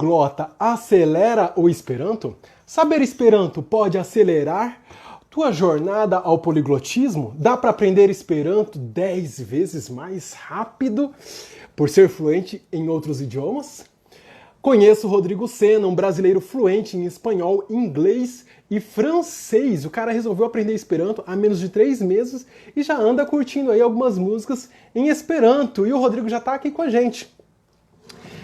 poliglota acelera o Esperanto? Saber Esperanto pode acelerar tua jornada ao poliglotismo? Dá para aprender Esperanto 10 vezes mais rápido por ser fluente em outros idiomas? Conheço o Rodrigo Sena, um brasileiro fluente em espanhol, inglês e francês. O cara resolveu aprender Esperanto há menos de 3 meses e já anda curtindo aí algumas músicas em Esperanto. E o Rodrigo já está aqui com a gente.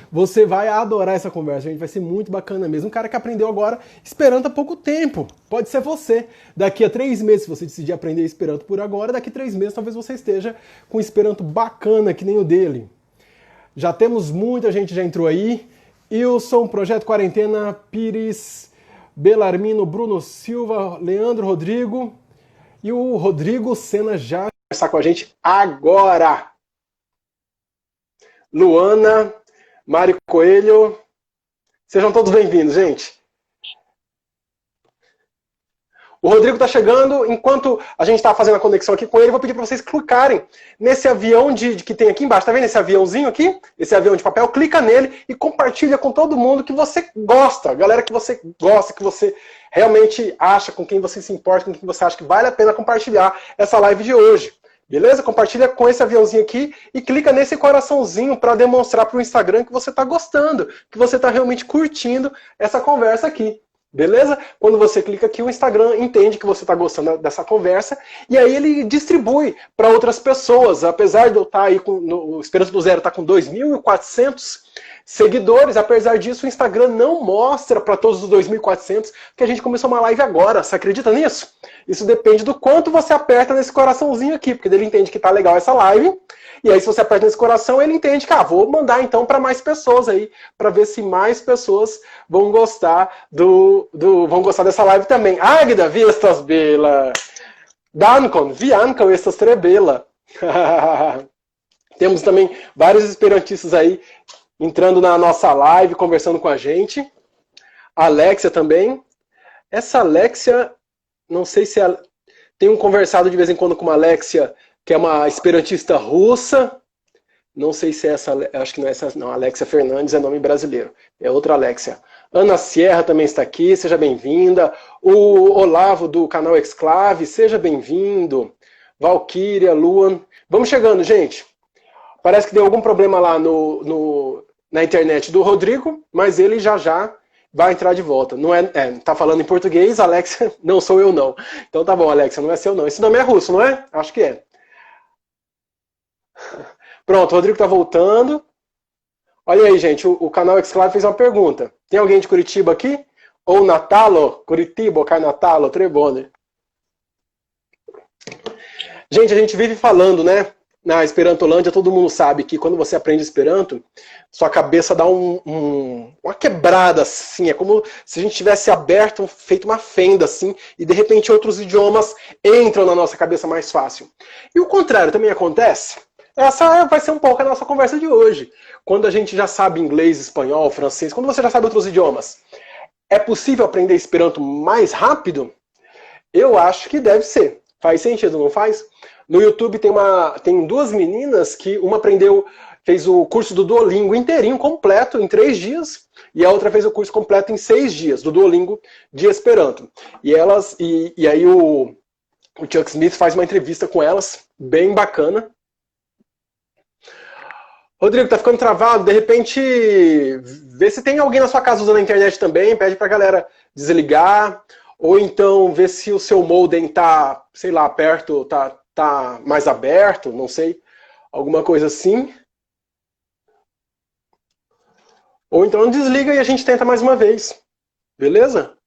Você vai adorar essa conversa, gente. Vai ser muito bacana mesmo. Um cara que aprendeu agora Esperanto há pouco tempo. Pode ser você. Daqui a 3 meses, se você decidir aprender Esperanto por agora, daqui a 3 meses talvez você esteja com Esperanto bacana, que nem o dele. Já temos muita gente, já entrou aí. Wilson, Projeto Quarentena, Pires, Belarmino, Bruno Silva, Leandro Rodrigo. E o Rodrigo Sena já está com a gente agora. Luana, Mário Coelho. Sejam todos bem-vindos, gente. O Rodrigo está chegando. Enquanto a gente está fazendo a conexão aqui com ele, eu vou pedir para vocês clicarem nesse avião que tem aqui embaixo. Tá vendo esse aviãozinho aqui? Esse avião de papel. Clica nele e compartilha com todo mundo que você gosta. Galera que você gosta, que você realmente acha, com quem você se importa, com quem você acha que vale a pena compartilhar essa live de hoje. Beleza? Compartilha com esse aviãozinho aqui e clica nesse coraçãozinho para demonstrar para o Instagram que você está gostando, que você está realmente curtindo essa conversa aqui. Beleza? Quando você clica aqui, o Instagram entende que você está gostando dessa conversa e aí ele distribui para outras pessoas. Apesar de eu estar aí o Esperanto do Zero está com 2.400 seguidores, apesar disso o Instagram não mostra para todos os 2.400 que a gente começou uma live agora. Você acredita nisso? Isso depende do quanto você aperta nesse coraçãozinho aqui, porque ele entende que tá legal essa live. E aí se você aperta nesse coração, ele entende que vou mandar então para mais pessoas aí, para ver se mais pessoas vão gostar vão gostar dessa live também. Águida, vi estas bela. Dankon, viankam estas trebela. Temos também vários esperantistas aí entrando na nossa live, conversando com a gente. A Alexia também. Essa Alexia, não sei se ela... Tenho conversado de vez em quando com uma Alexia, que é uma esperantista russa. Não sei se é essa, acho que não é essa, não. Alexia Fernandes é nome brasileiro. É outra Alexia. Ana Sierra também está aqui, seja bem-vinda. O Olavo do canal Exclave, seja bem-vindo. Valkyria, Luan. Vamos chegando, gente. Parece que deu algum problema lá na internet do Rodrigo, mas ele já vai entrar de volta. Não tá falando em português, Alexia, não sou eu não. Então tá bom, Alexia, não é seu não. Esse nome é russo, não é? Acho que é. Pronto, o Rodrigo tá voltando. Olha aí, gente, o canal Exclave fez uma pergunta. Tem alguém de Curitiba aqui? Ou Natalo? Curitiba, cai Natalo, Trebone. Gente, a gente vive falando, né? Na Esperantolândia, todo mundo sabe que quando você aprende Esperanto, sua cabeça dá uma quebrada, assim. É como se a gente tivesse aberto, feito uma fenda, assim, e de repente outros idiomas entram na nossa cabeça mais fácil. E o contrário também acontece. Essa vai ser um pouco a nossa conversa de hoje. Quando a gente já sabe inglês, espanhol, francês, quando você já sabe outros idiomas, é possível aprender Esperanto mais rápido? Eu acho que deve ser. Faz sentido, não faz? No YouTube tem 2 meninas que uma fez o curso do Duolingo inteirinho, completo, em 3 dias, e a outra fez o curso completo em 6 dias, do Duolingo de Esperanto. E aí o Chuck Smith faz uma entrevista com elas, bem bacana. Rodrigo, tá ficando travado, de repente, vê se tem alguém na sua casa usando a internet também, pede pra galera desligar, ou então vê se o seu modem tá, sei lá, perto, tá mais aberto, não sei, alguma coisa assim. Ou então desliga e a gente tenta mais uma vez, beleza?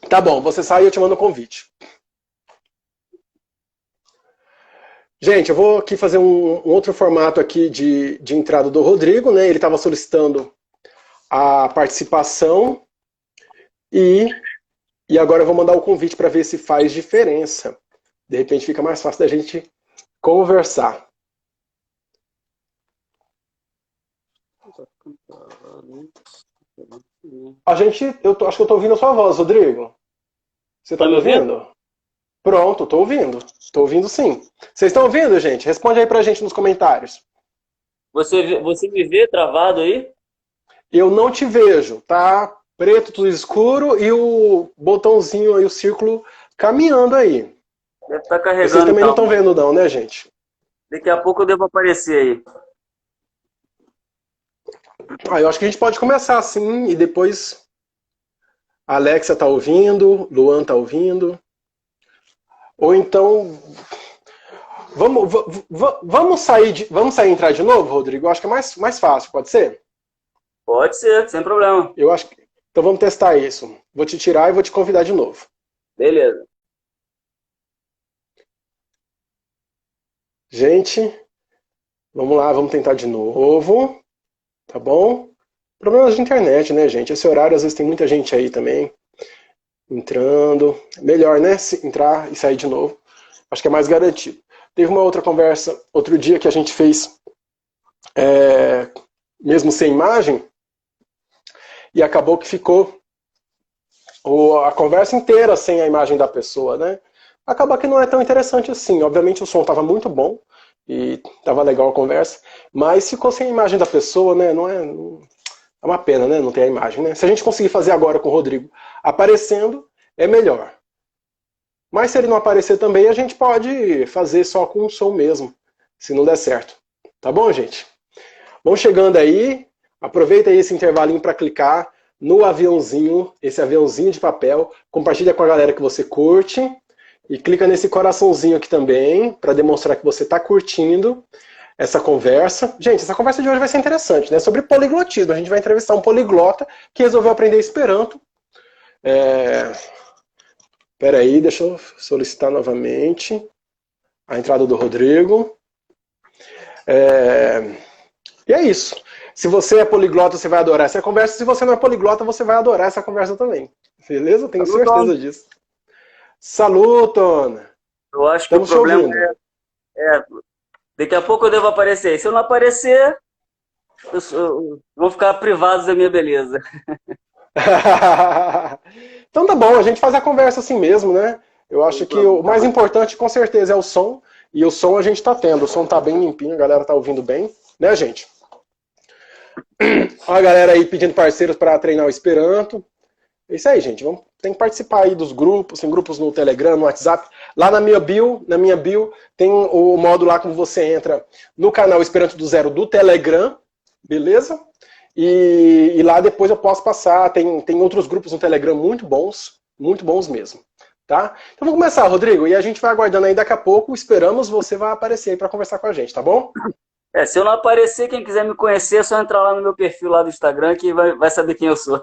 Tá bom, você sai e eu te mando o convite. Gente, eu vou aqui fazer um outro formato aqui de entrada do Rodrigo, né? Ele estava solicitando a participação e agora eu vou mandar o convite para ver se faz diferença. De repente fica mais fácil da gente conversar. Acho que eu tô ouvindo a sua voz, Rodrigo. Você tá me ouvindo? Pronto, tô ouvindo. Tô ouvindo sim. Vocês estão ouvindo, gente? Responde aí pra gente nos comentários. Você me vê travado aí? Eu não te vejo, tá? Preto, tudo escuro e o botãozinho aí, o círculo caminhando aí. Deve estar Vocês carregando também não então. estão vendo não, né, gente? Daqui a pouco eu devo aparecer aí. Eu acho que a gente pode começar assim e depois a Alexa tá ouvindo, Luan tá ouvindo. Ou então vamos sair e entrar de novo, Rodrigo? Eu acho que é mais fácil, pode ser? Pode ser, sem problema. Eu acho que então vamos testar isso. Vou te tirar e vou te convidar de novo. Beleza. Gente, vamos lá, vamos tentar de novo, tá bom? Problemas de internet, né, gente? Esse horário às vezes tem muita gente aí também entrando. Melhor, né? Entrar e sair de novo. Acho que é mais garantido. Teve uma outra conversa outro dia que a gente fez mesmo sem imagem e acabou que ficou a conversa inteira sem a imagem da pessoa, né? Acaba que não é tão interessante assim. Obviamente o som estava muito bom e estava legal a conversa, mas ficou sem a imagem da pessoa, né? É uma pena, né? Não ter a imagem, né? Se a gente conseguir fazer agora com o Rodrigo aparecendo, é melhor. Mas se ele não aparecer também, a gente pode fazer só com o som mesmo, se não der certo. Tá bom, gente? Vão chegando aí, aproveita aí esse intervalinho para clicar no aviãozinho, esse aviãozinho de papel, compartilha com a galera que você curte e clica nesse coraçãozinho aqui também para demonstrar que você está curtindo essa conversa. Gente, essa conversa de hoje vai ser interessante, né? Sobre poliglotismo. A gente vai entrevistar um poliglota que resolveu aprender Esperanto. Espera aí, deixa eu solicitar novamente a entrada do Rodrigo. E é isso. Se você é poliglota, você vai adorar essa conversa. Se você não é poliglota, você vai adorar essa conversa também. Beleza? Tenho Saluton. certeza disso. Saluton! Eu acho que o Estamos te problema ouvindo. é. Daqui a pouco eu devo aparecer. Se eu não aparecer, vão ficar privados da minha beleza. Então tá bom, a gente faz a conversa assim mesmo, né? Eu acho que o mais importante com certeza é o som. E o som a gente tá tendo. O som tá bem limpinho, a galera tá ouvindo bem, né, gente? Olha a galera aí pedindo parceiros para treinar o Esperanto. É isso aí, gente. Tem que participar aí dos grupos, tem grupos no Telegram, no WhatsApp. Lá na minha bio, tem o modo lá como você entra no canal Esperanto do Zero do Telegram, beleza? E lá depois eu posso passar. Tem outros grupos no Telegram muito bons mesmo. Tá? Então vamos começar, Rodrigo, e a gente vai aguardando aí daqui a pouco. Esperamos você vai aparecer aí para conversar com a gente, tá bom? Se eu não aparecer, quem quiser me conhecer, é só entrar lá no meu perfil lá do Instagram que vai saber quem eu sou.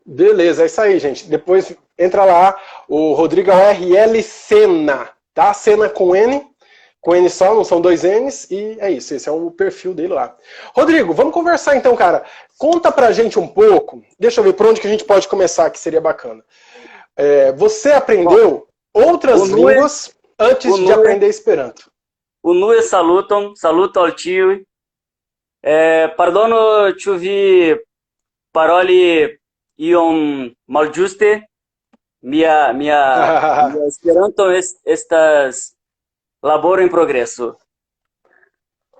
Beleza, é isso aí, gente. Depois entra lá, o Rodrigo é o RL Sena, tá? Sena com N só, não são dois N's, e é isso, esse é o perfil dele lá. Rodrigo, vamos conversar então, cara. Conta pra gente um pouco, deixa eu ver por onde que a gente pode começar, que seria bacana. Você aprendeu outras línguas antes de aprender Esperanto? Unue saluton, saluto al tiuj. Pardono ĉu vi paroli iom malĝuste? Mia Esperanto estas laboro em progresso.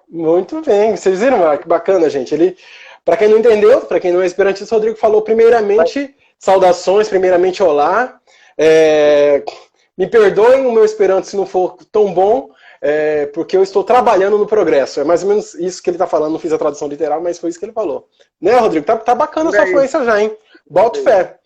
Muito bem, vocês viram que bacana, gente. Ele, para quem não entendeu, para quem não é esperantista, o Rodrigo falou primeiramente saudações, primeiramente olá. Me perdoem o meu esperanto se não for tão bom, porque eu estou trabalhando no progresso. É mais ou menos isso que ele está falando. Não fiz a tradução literal, mas foi isso que ele falou. Né, Rodrigo? Tá bacana a sua fluência já, hein? Boto fé.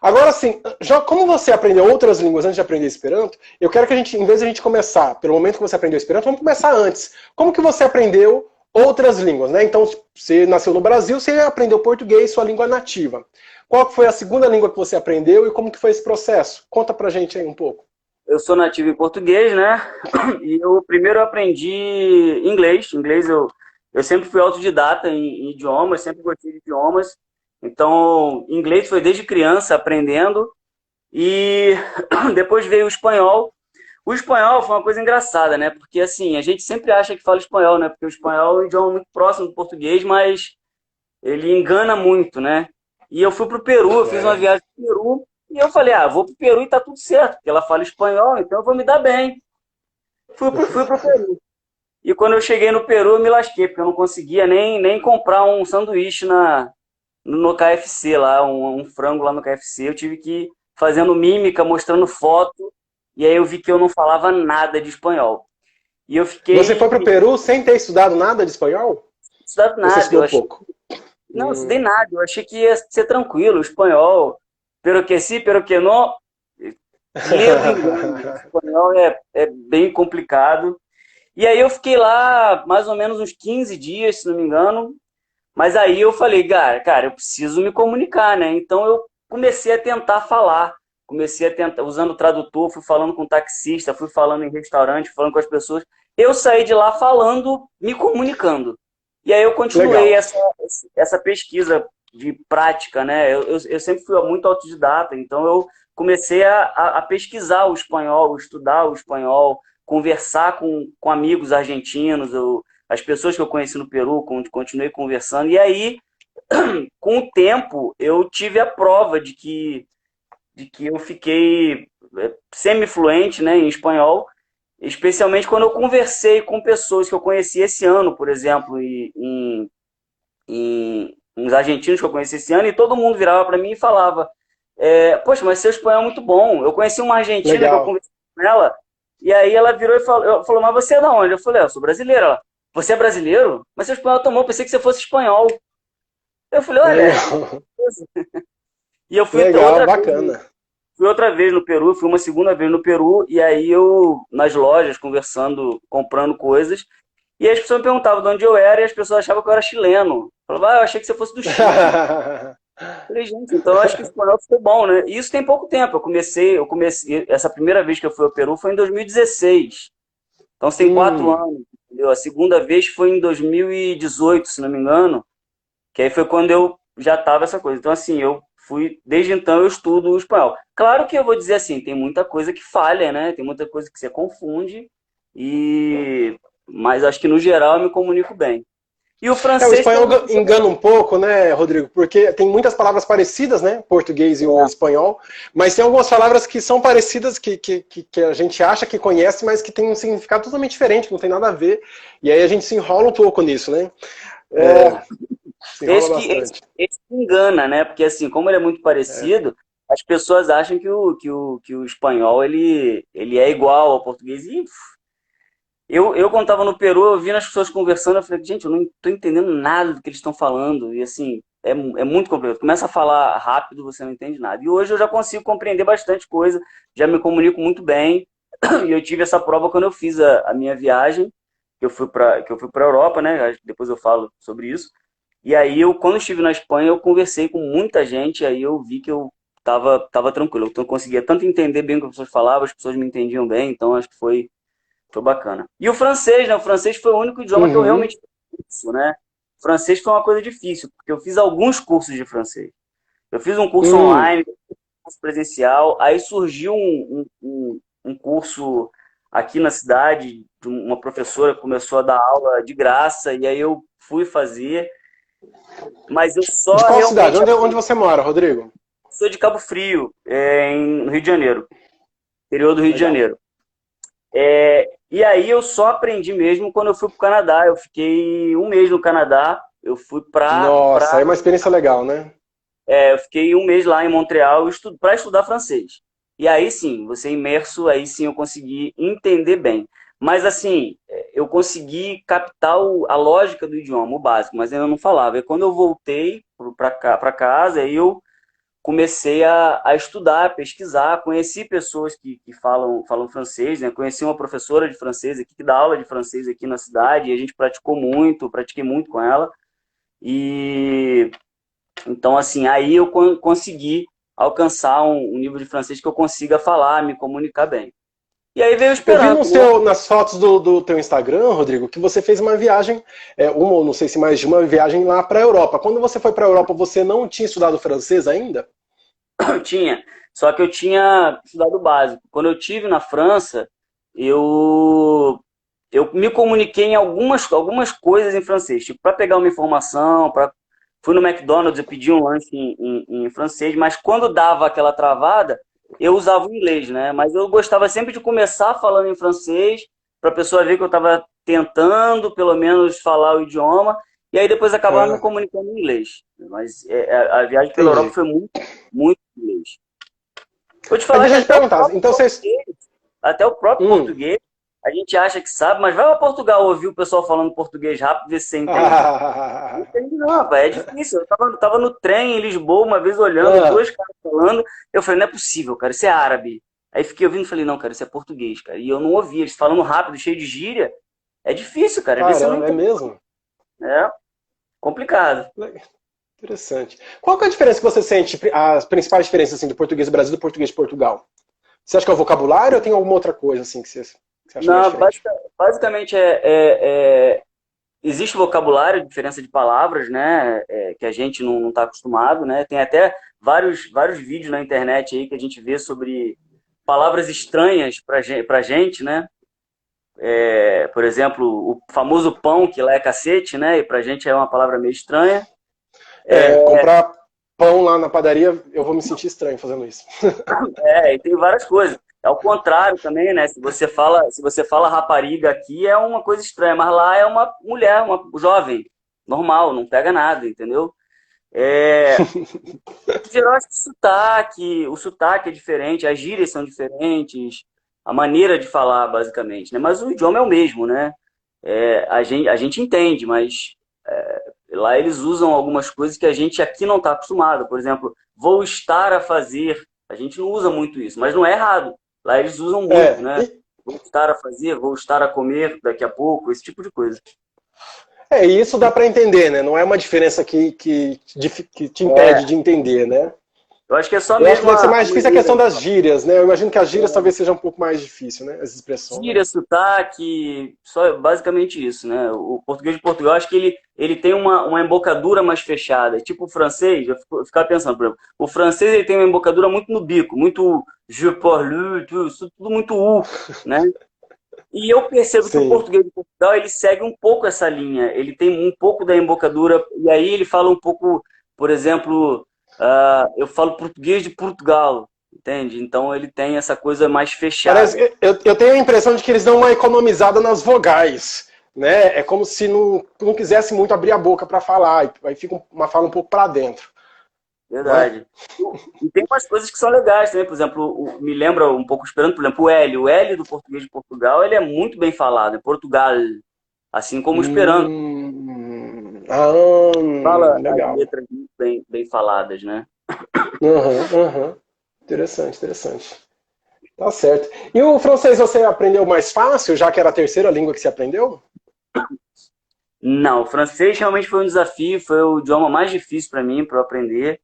Agora, assim, já como você aprendeu outras línguas antes de aprender Esperanto, eu quero que a gente, em vez de a gente começar pelo momento que você aprendeu Esperanto, vamos começar antes. Como que você aprendeu outras línguas, né? Então, você nasceu no Brasil, você aprendeu português, sua língua nativa. Qual foi a segunda língua que você aprendeu e como que foi esse processo? Conta pra gente aí um pouco. Eu sou nativo em português, né? E eu primeiro aprendi inglês. Eu sempre fui autodidata em idiomas, sempre gostei de idiomas. Então, inglês foi desde criança aprendendo. E depois veio o espanhol. O espanhol foi uma coisa engraçada, né? Porque, assim, a gente sempre acha que fala espanhol, né? Porque o espanhol é um idioma muito próximo do português, mas ele engana muito, né? E eu fui pro Peru, eu fiz uma viagem pro Peru, e eu falei, vou pro Peru e tá tudo certo, porque ela fala espanhol, então eu vou me dar bem. Fui pro Peru. E quando eu cheguei no Peru, eu me lasquei, porque eu não conseguia nem comprar um sanduíche no KFC lá, um frango lá no KFC. Eu tive que ir fazendo mímica, mostrando foto, e aí eu vi que eu não falava nada de espanhol. E eu Você foi fiquei para o Peru sem ter estudado nada de espanhol? estudando Você nada. Eu estudou achei, pouco? não, eu estudei nada. Eu achei que ia ser tranquilo, o espanhol. Pero que sí, pero que no. Ledo engano. O espanhol é bem complicado. E aí eu fiquei lá mais ou menos uns 15 dias, se não me engano. Mas aí eu falei, cara, eu preciso me comunicar, né? Então eu comecei a tentar falar. Comecei a tentar, usando o tradutor, fui falando com o taxista, fui falando em restaurante, falando com as pessoas. Eu saí de lá falando, me comunicando. E aí eu continuei Legal. essa pesquisa de prática, né? Eu sempre fui muito autodidata, então eu comecei a pesquisar o espanhol, estudar o espanhol, conversar com amigos argentinos, as pessoas que eu conheci no Peru, continuei conversando. E aí, com o tempo, eu tive a prova de que eu fiquei semi-fluente, né, em espanhol, especialmente quando eu conversei com pessoas que eu conheci esse ano, por exemplo, em uns argentinos que eu conheci esse ano, e todo mundo virava para mim e falava: poxa, mas seu espanhol é muito bom. Eu conheci uma argentina que eu Legal. conversei com ela, e aí ela virou e falou: mas você é de onde? Eu falei: eu sou brasileira. Ela: você é brasileiro? Mas seu espanhol é tão bom, pensei que você fosse espanhol. Eu falei: olha, Legal. e eu fui Legal, bacana. outra vez no Peru, fui uma segunda vez no Peru, e aí eu, nas lojas, conversando, comprando coisas, e aí as pessoas me perguntavam de onde eu era, e as pessoas achavam que eu era chileno. Falavam: eu achei que você fosse do Chile. Falei: gente, então eu acho que o espanhol ficou bom, né? E isso tem pouco tempo. Essa primeira vez que eu fui ao Peru foi em 2016. Então você tem 4 anos, entendeu? A segunda vez foi em 2018, se não me engano, que aí foi quando eu já tava essa coisa. Então, assim, desde então eu estudo o espanhol. Claro que eu vou dizer assim, tem muita coisa que falha, né? Tem muita coisa que você confunde, mas acho que no geral eu me comunico bem. E o O francês foi espanhol uma coisa. engana um pouco, né, Rodrigo? Porque tem muitas palavras parecidas, né? Português e o espanhol, mas tem algumas palavras que são parecidas, que a gente acha que conhece, mas que tem um significado totalmente diferente, que não tem nada a ver. E aí a gente se enrola um pouco nisso, né? É, Se enrola esse bastante. engana, né? Porque assim, como ele é muito parecido, as pessoas acham que o espanhol ele é igual ao português. E quando estava no Peru, eu vi as pessoas conversando, eu falei: gente, eu não estou entendendo nada do que eles estão falando. E assim, é muito complicado. Começa a falar rápido, você não entende nada. E hoje eu já consigo compreender bastante coisa, já me comunico muito bem. E eu tive essa prova quando eu fiz a minha viagem, que eu fui para a Europa, né? Depois eu falo sobre isso. E aí, quando eu estive na Espanha, eu conversei com muita gente, aí eu vi que eu tava tranquilo. Eu conseguia tanto entender bem o que as pessoas falavam, as pessoas me entendiam bem, então acho que foi bacana. E o francês, né? O francês foi o único idioma que eu Uhum. realmente fiz curso, né? O francês foi uma coisa difícil, porque eu fiz alguns cursos de francês. Eu fiz um curso Hum. online, um curso presencial, aí surgiu um curso aqui na cidade, de uma professora que começou a dar aula de graça, e aí eu fui fazer, mas eu De só qual cidade? realmente Onde você mora, Rodrigo? sou de Cabo Frio, no Rio de Janeiro, interior do Rio de Legal. Janeiro. E aí eu só aprendi mesmo quando eu fui para o Canadá. Eu fiquei um mês no Canadá. Eu fui Nossa, é uma experiência legal, né? eu fiquei um mês lá em Montreal para estudar francês. E aí sim, você imerso, aí sim eu consegui entender bem. Mas assim, eu consegui captar a lógica do idioma, o básico, mas ainda não falava. E quando eu voltei para casa, aí eu comecei a estudar, a pesquisar, conheci pessoas que falam francês, né? Conheci uma professora de francês aqui, que dá aula de francês aqui na cidade, e a gente pratiquei muito com ela. E então, assim, aí eu consegui alcançar um nível de francês que eu consiga falar, me comunicar bem. E aí veio o Eu vi no Esperanto, né? seu, nas fotos do teu Instagram, Rodrigo, que você fez uma viagem, uma ou não sei se mais de uma viagem lá para a Europa. Quando você foi para a Europa, você não tinha estudado francês ainda? Eu tinha, só que eu tinha estudado o básico. Quando eu tive na França, eu eu me comuniquei em algumas coisas em francês, tipo, para pegar uma informação, fui no McDonald's, eu pedi um lanche em francês, mas quando dava aquela travada, eu usava o inglês, né? Mas eu gostava sempre de começar falando em francês, para a pessoa ver que eu estava tentando, pelo menos, falar o idioma, e aí depois acabava me Ah, comunicando em inglês. Mas a viagem pela Europa entendi. foi muito, muito inglês. Vou te Mas falar que deixa eu te perguntar, então vocês... até o próprio Hum. português, a gente acha que sabe, mas vai a Portugal ouvir o pessoal falando português rápido e ver se você entende. Não Ah, entende não, rapaz, é difícil. Eu tava no trem em Lisboa, uma vez olhando, ah, dois caras falando, eu falei, não é possível, cara, isso é árabe. Aí fiquei ouvindo e falei, não, cara, isso é português, cara. E eu não ouvia, eles falando rápido, cheio de gíria, é difícil, cara, às vezes você não caramba, é entende. mesmo? É complicado. Interessante. Qual que é a diferença que você sente, as principais diferenças assim, do português do Brasil e do português de Portugal? Você acha que é o vocabulário ou tem alguma outra coisa assim que você acha mais Não, diferente? basicamente existe vocabulário, diferença de palavras, né, que a gente não está acostumado, né? Tem até vários vídeos na internet aí que a gente vê sobre palavras estranhas pra gente, né? Por exemplo, o famoso pão, que lá é cacete, né? E pra gente é uma palavra meio estranha. Comprar pão lá na padaria, eu vou me sentir estranho fazendo isso. E tem várias coisas. É o contrário também, né? Se você fala rapariga aqui é uma coisa estranha, mas lá é uma mulher, uma jovem, normal, não pega nada, entendeu? É, em geral, acho que o sotaque é diferente, as gírias são diferentes, a maneira de falar, basicamente, né? Mas o idioma é o mesmo, né? A gente entende, mas lá eles usam algumas coisas que a gente aqui não está acostumado. Por exemplo, vou estar a fazer. A gente não usa muito isso, mas não é errado. Lá eles usam muito, É, né? e, Vou estar a fazer, vou estar a comer daqui a pouco, esse tipo de coisa. e isso dá para entender, né? Não é uma diferença que te impede É, de entender, né? eu acho que é só Eu acho que mesmo deve ser a mais difícil a questão maneira. das gírias, né? Eu imagino que as gírias talvez seja um pouco mais difícil, né? As Gíria, expressões. sotaque, só basicamente isso, né? O português de Portugal, acho que ele tem uma embocadura mais fechada. Tipo o francês, eu ficava pensando, por exemplo, o francês ele tem uma embocadura muito no bico, muito je parle, tudo muito né? E eu percebo que o Sim. português de Portugal, ele segue um pouco essa linha. Ele tem um pouco da embocadura, e aí ele fala um pouco, por exemplo, eu falo português de Portugal, entende? Então ele tem essa coisa mais fechada. Eu tenho a impressão de que eles dão uma economizada nas vogais, né? É como se não quisesse muito abrir a boca para falar, aí fica uma fala um pouco para dentro, não é? Verdade. E tem umas coisas que são legais também, por exemplo, me lembra um pouco esperando, por exemplo, o L. O L do português de Portugal, ele é muito bem falado, é Portugal, assim como o esperando. Fala as Legal. letras muito bem faladas, né? Aham, aham. Interessante, interessante. Tá certo. E o francês você aprendeu mais fácil, já que era a terceira língua que você aprendeu? Não, o francês realmente foi um desafio, foi o idioma mais difícil para mim, para eu aprender.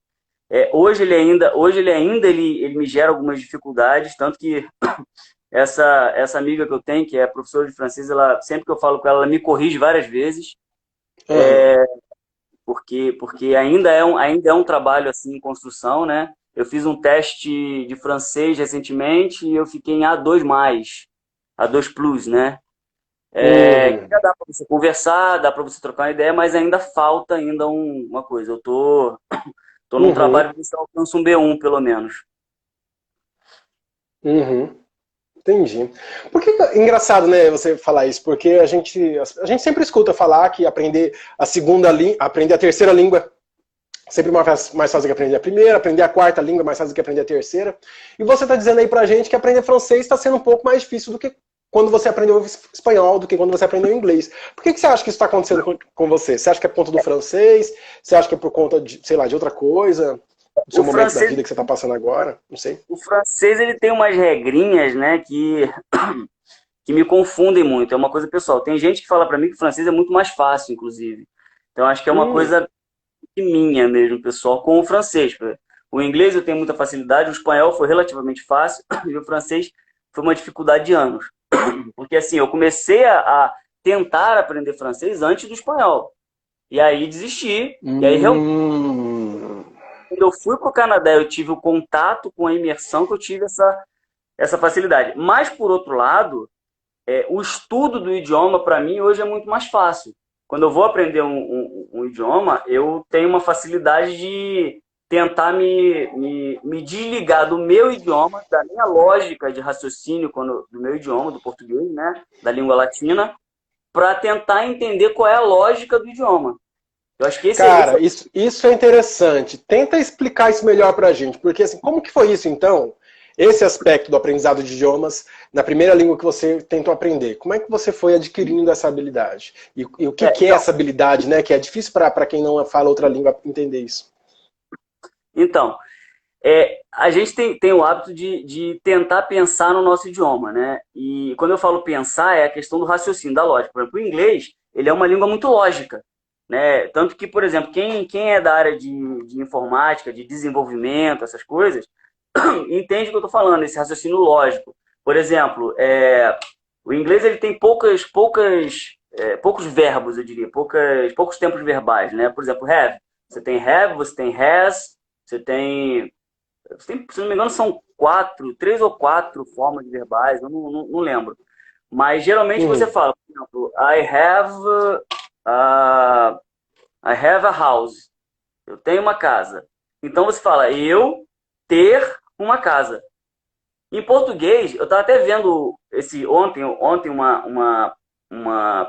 Hoje ele me gera algumas dificuldades, tanto que essa amiga que eu tenho, que é professora de francês, ela sempre que eu falo com ela, ela me corrige várias vezes. Aham. Porque ainda é um trabalho assim em construção, né? Eu fiz um teste de francês recentemente e eu fiquei em A2+, A2 Plus, né? Que Uhum. já dá para você conversar, dá para você trocar uma ideia, mas ainda falta ainda uma coisa. Eu tô num Uhum. trabalho que você alcança um B1, pelo menos. Uhum. Entendi. Engraçado, né, você falar isso, porque a gente sempre escuta falar que aprender a terceira língua é sempre mais fácil que aprender a primeira, aprender a quarta língua é mais fácil que aprender a terceira. E você está dizendo aí pra gente que aprender francês está sendo um pouco mais difícil do que quando você aprendeu espanhol, do que quando você aprendeu inglês. Por que você acha que isso está acontecendo com você? Você acha que é por conta do francês? Você acha que é por conta de, sei lá, de outra coisa? Do O seu momento da francês, vida que você está passando agora? Não sei. o francês ele tem umas regrinhas, né, que me confundem muito. É uma coisa pessoal. Tem gente que fala para mim que o francês é muito mais fácil, inclusive. Então acho que é uma Hum, coisa minha mesmo, pessoal, com o francês. O inglês eu tenho muita facilidade, o espanhol foi relativamente fácil e o francês foi uma dificuldade de anos. Porque assim, eu comecei a tentar aprender francês antes do espanhol. E aí desisti. E aí realmente, hum, quando eu fui para o Canadá, eu tive o contato com a imersão que eu tive essa facilidade. Mas, por outro lado, o estudo do idioma, para mim, hoje é muito mais fácil. Quando eu vou aprender um idioma, eu tenho uma facilidade de tentar me desligar do meu idioma, da minha lógica de raciocínio do meu idioma, do português, né, da língua latina, para tentar entender qual é a lógica do idioma. Eu acho que Cara, isso é interessante. Tenta explicar isso melhor pra gente, porque assim, como que foi isso então? Esse aspecto do aprendizado de idiomas na primeira língua que você tentou aprender. Como é que você foi adquirindo essa habilidade? E o que é então, essa habilidade, né? Que é difícil para quem não fala outra língua entender isso. então a gente tem o hábito de tentar pensar no nosso idioma, né? E quando eu falo pensar, é a questão do raciocínio, da lógica. Por exemplo, o inglês, ele é uma língua muito lógica, né? Tanto que, por exemplo, quem é da área de informática, de desenvolvimento, essas coisas, entende o que eu estou falando, esse raciocínio lógico. Por exemplo, o inglês ele tem poucos verbos, eu diria, poucos tempos verbais, né? Por exemplo, have, você tem has, você tem, se não me engano, são três ou quatro formas de verbais, eu não lembro. Mas geralmente você Uhum. fala, por exemplo, uh, I have a house. Eu tenho uma casa. Então você fala, eu ter uma casa. Em português, eu estava até vendo ontem uma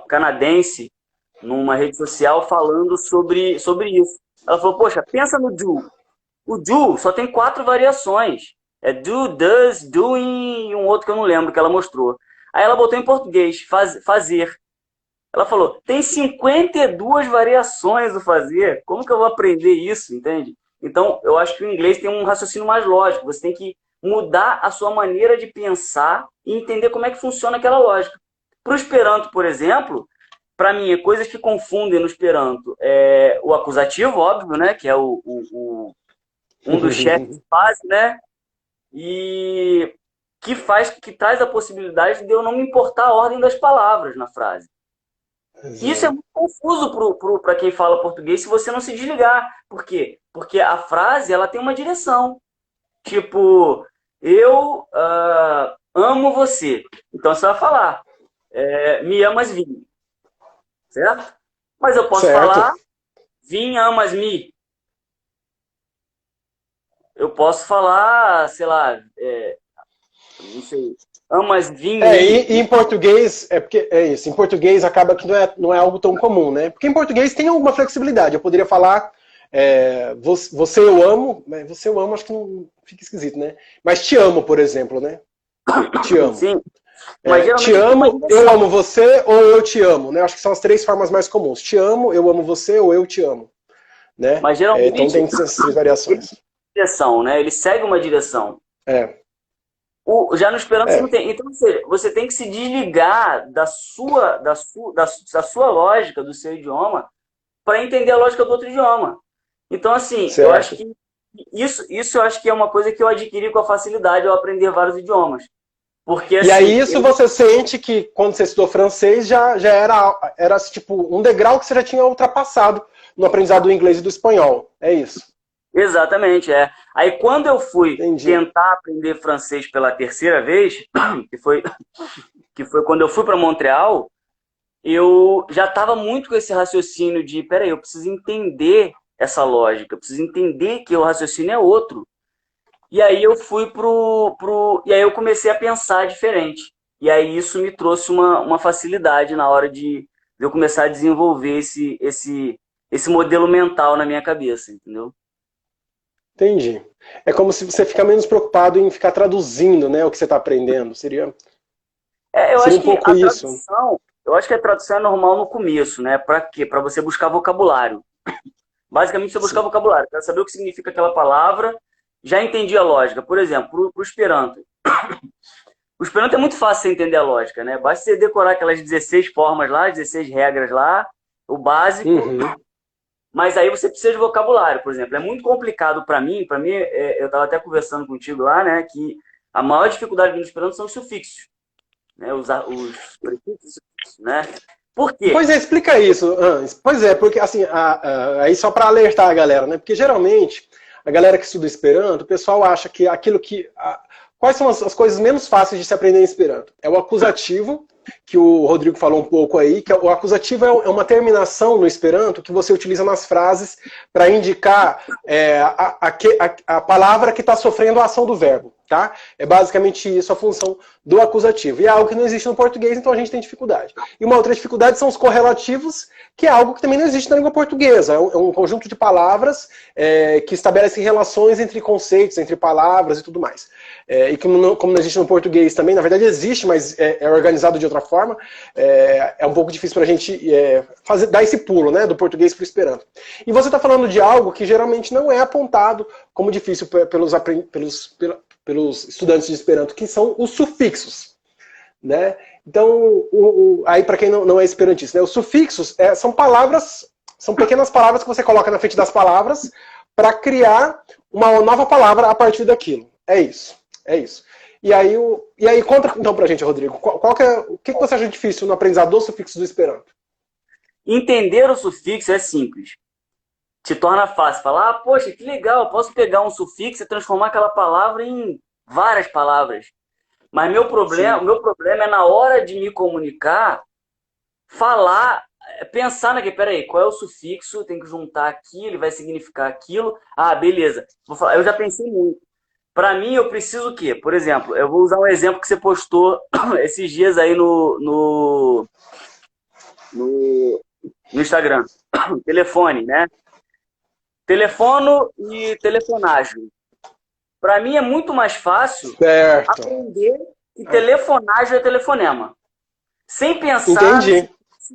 canadense numa rede social falando sobre isso. Ela falou, poxa, pensa no do. O do só tem 4 variações. É do, does, doing e um outro que eu não lembro que ela mostrou. Aí ela botou em português, fazer. Ela falou, tem 52 variações do fazer. Como que eu vou aprender isso, entende? Então, eu acho que o inglês tem um raciocínio mais lógico. Você tem que mudar a sua maneira de pensar e entender como é que funciona aquela lógica. Para o Esperanto, por exemplo, para mim, coisas que confundem no Esperanto é o acusativo, óbvio, né? Que é um dos chefes de fase, né? E que traz a possibilidade de eu não me importar a ordem das palavras na frase. Isso é Exato. muito confuso para quem fala português se você não se desligar. Por quê? Porque a frase ela tem uma direção. Tipo, eu amo você. Então você vai falar, me amas, Vim. Certo? Mas eu posso Certo. falar, Vim amas me. Eu posso falar, sei lá, não sei, amas Vim me. E em português, porque é isso, em português acaba que não é algo tão comum, né? Porque em português tem alguma flexibilidade. Eu poderia falar, você eu amo, mas você eu amo acho que não fica esquisito, né? Mas te amo, por exemplo, né? Te amo. Sim, mas Te geralmente tem uma amo, eu direção. amo você ou eu te amo, né? Acho que são as 3 formas mais comuns. Te amo, eu amo você ou eu te amo, né? Mas Então geralmente tem essas 3 ele variações. tem direção, né? Ele segue uma direção. É, Já no Esperanto você não é. tem. Então, ou seja, você tem que se desligar da sua lógica, do seu idioma, para entender a lógica do outro idioma. Então, assim, eu acho Certo. que isso eu acho que é uma coisa que eu adquiri com a facilidade ao aprender vários idiomas. Porque, E aí assim, isso você sente que quando você estudou francês já era tipo um degrau que você já tinha ultrapassado no aprendizado do inglês e do espanhol. É isso. exatamente, é. Aí, quando eu fui Entendi. tentar aprender francês pela terceira vez, que foi quando eu fui para Montreal, eu já estava muito com esse raciocínio de, peraí, eu preciso entender essa lógica, eu preciso entender que o raciocínio é outro. E aí eu e aí eu comecei a pensar diferente. E aí isso me trouxe uma facilidade na hora de eu começar a desenvolver esse modelo mental na minha cabeça, entendeu? Entendi. É como se você fica menos preocupado em ficar traduzindo, né, o que você está aprendendo. Eu Seria acho um que pouco isso. a tradução é normal no começo, né? Para quê? Para você buscar vocabulário. Basicamente, você buscar Sim. vocabulário, para saber o que significa aquela palavra, já entendi a lógica. Por exemplo, para o Esperanto. O Esperanto é muito fácil você entender a lógica, né? Basta você decorar aquelas 16 formas lá, 16 regras lá, o básico, Uhum. mas aí você precisa de vocabulário, por exemplo. É muito complicado para mim, eu estava até conversando contigo lá, né, que a maior dificuldade do Esperanto são os sufixos, né, os prefixos, né? Por quê? Pois é, explica isso, Hans. Pois é, porque assim, aí só para alertar a galera, né? Porque geralmente a galera que estuda Esperanto, o pessoal acha que aquilo que. Quais são as coisas menos fáceis de se aprender em Esperanto? É o acusativo, que o Rodrigo falou um pouco aí, que o acusativo é uma terminação no Esperanto que você utiliza nas frases para indicar a palavra que está sofrendo a ação do verbo. Tá? É basicamente isso a função do acusativo. E é algo que não existe no português, então a gente tem dificuldade. E uma outra dificuldade são os correlativos, que é algo que também não existe na língua portuguesa. É um conjunto de palavras que estabelecem relações entre conceitos, entre palavras e tudo mais. E como não existe no português também, na verdade existe, mas é organizado de outra forma, é um pouco difícil para a gente dar esse pulo, né, do português para o Esperanto. E você está falando de algo que geralmente não é apontado como difícil pelos estudantes de Esperanto, que são os sufixos. Né? Então, aí para quem não é esperantista, né, os sufixos são palavras, são pequenas palavras que você coloca na frente das palavras para criar uma nova palavra a partir daquilo. É isso. E aí conta então pra gente, Rodrigo, o que você acha difícil no aprendizado dos sufixos do Esperanto? Entender o sufixo é simples. Te torna fácil. Falar, poxa, que legal, eu posso pegar um sufixo e transformar aquela palavra em várias palavras. Mas meu problema é na hora de me comunicar, falar, pensar naquele, peraí, qual é o sufixo? Tem que juntar aqui, ele vai significar aquilo. Ah, beleza. Vou falar, eu já pensei muito. Para mim, eu preciso o quê? Por exemplo, eu vou usar um exemplo que você postou esses dias aí no Instagram. Telefone, né? Telefono e telefonagem. Para mim é muito mais fácil aprender que telefonagem é telefonema. Sem pensar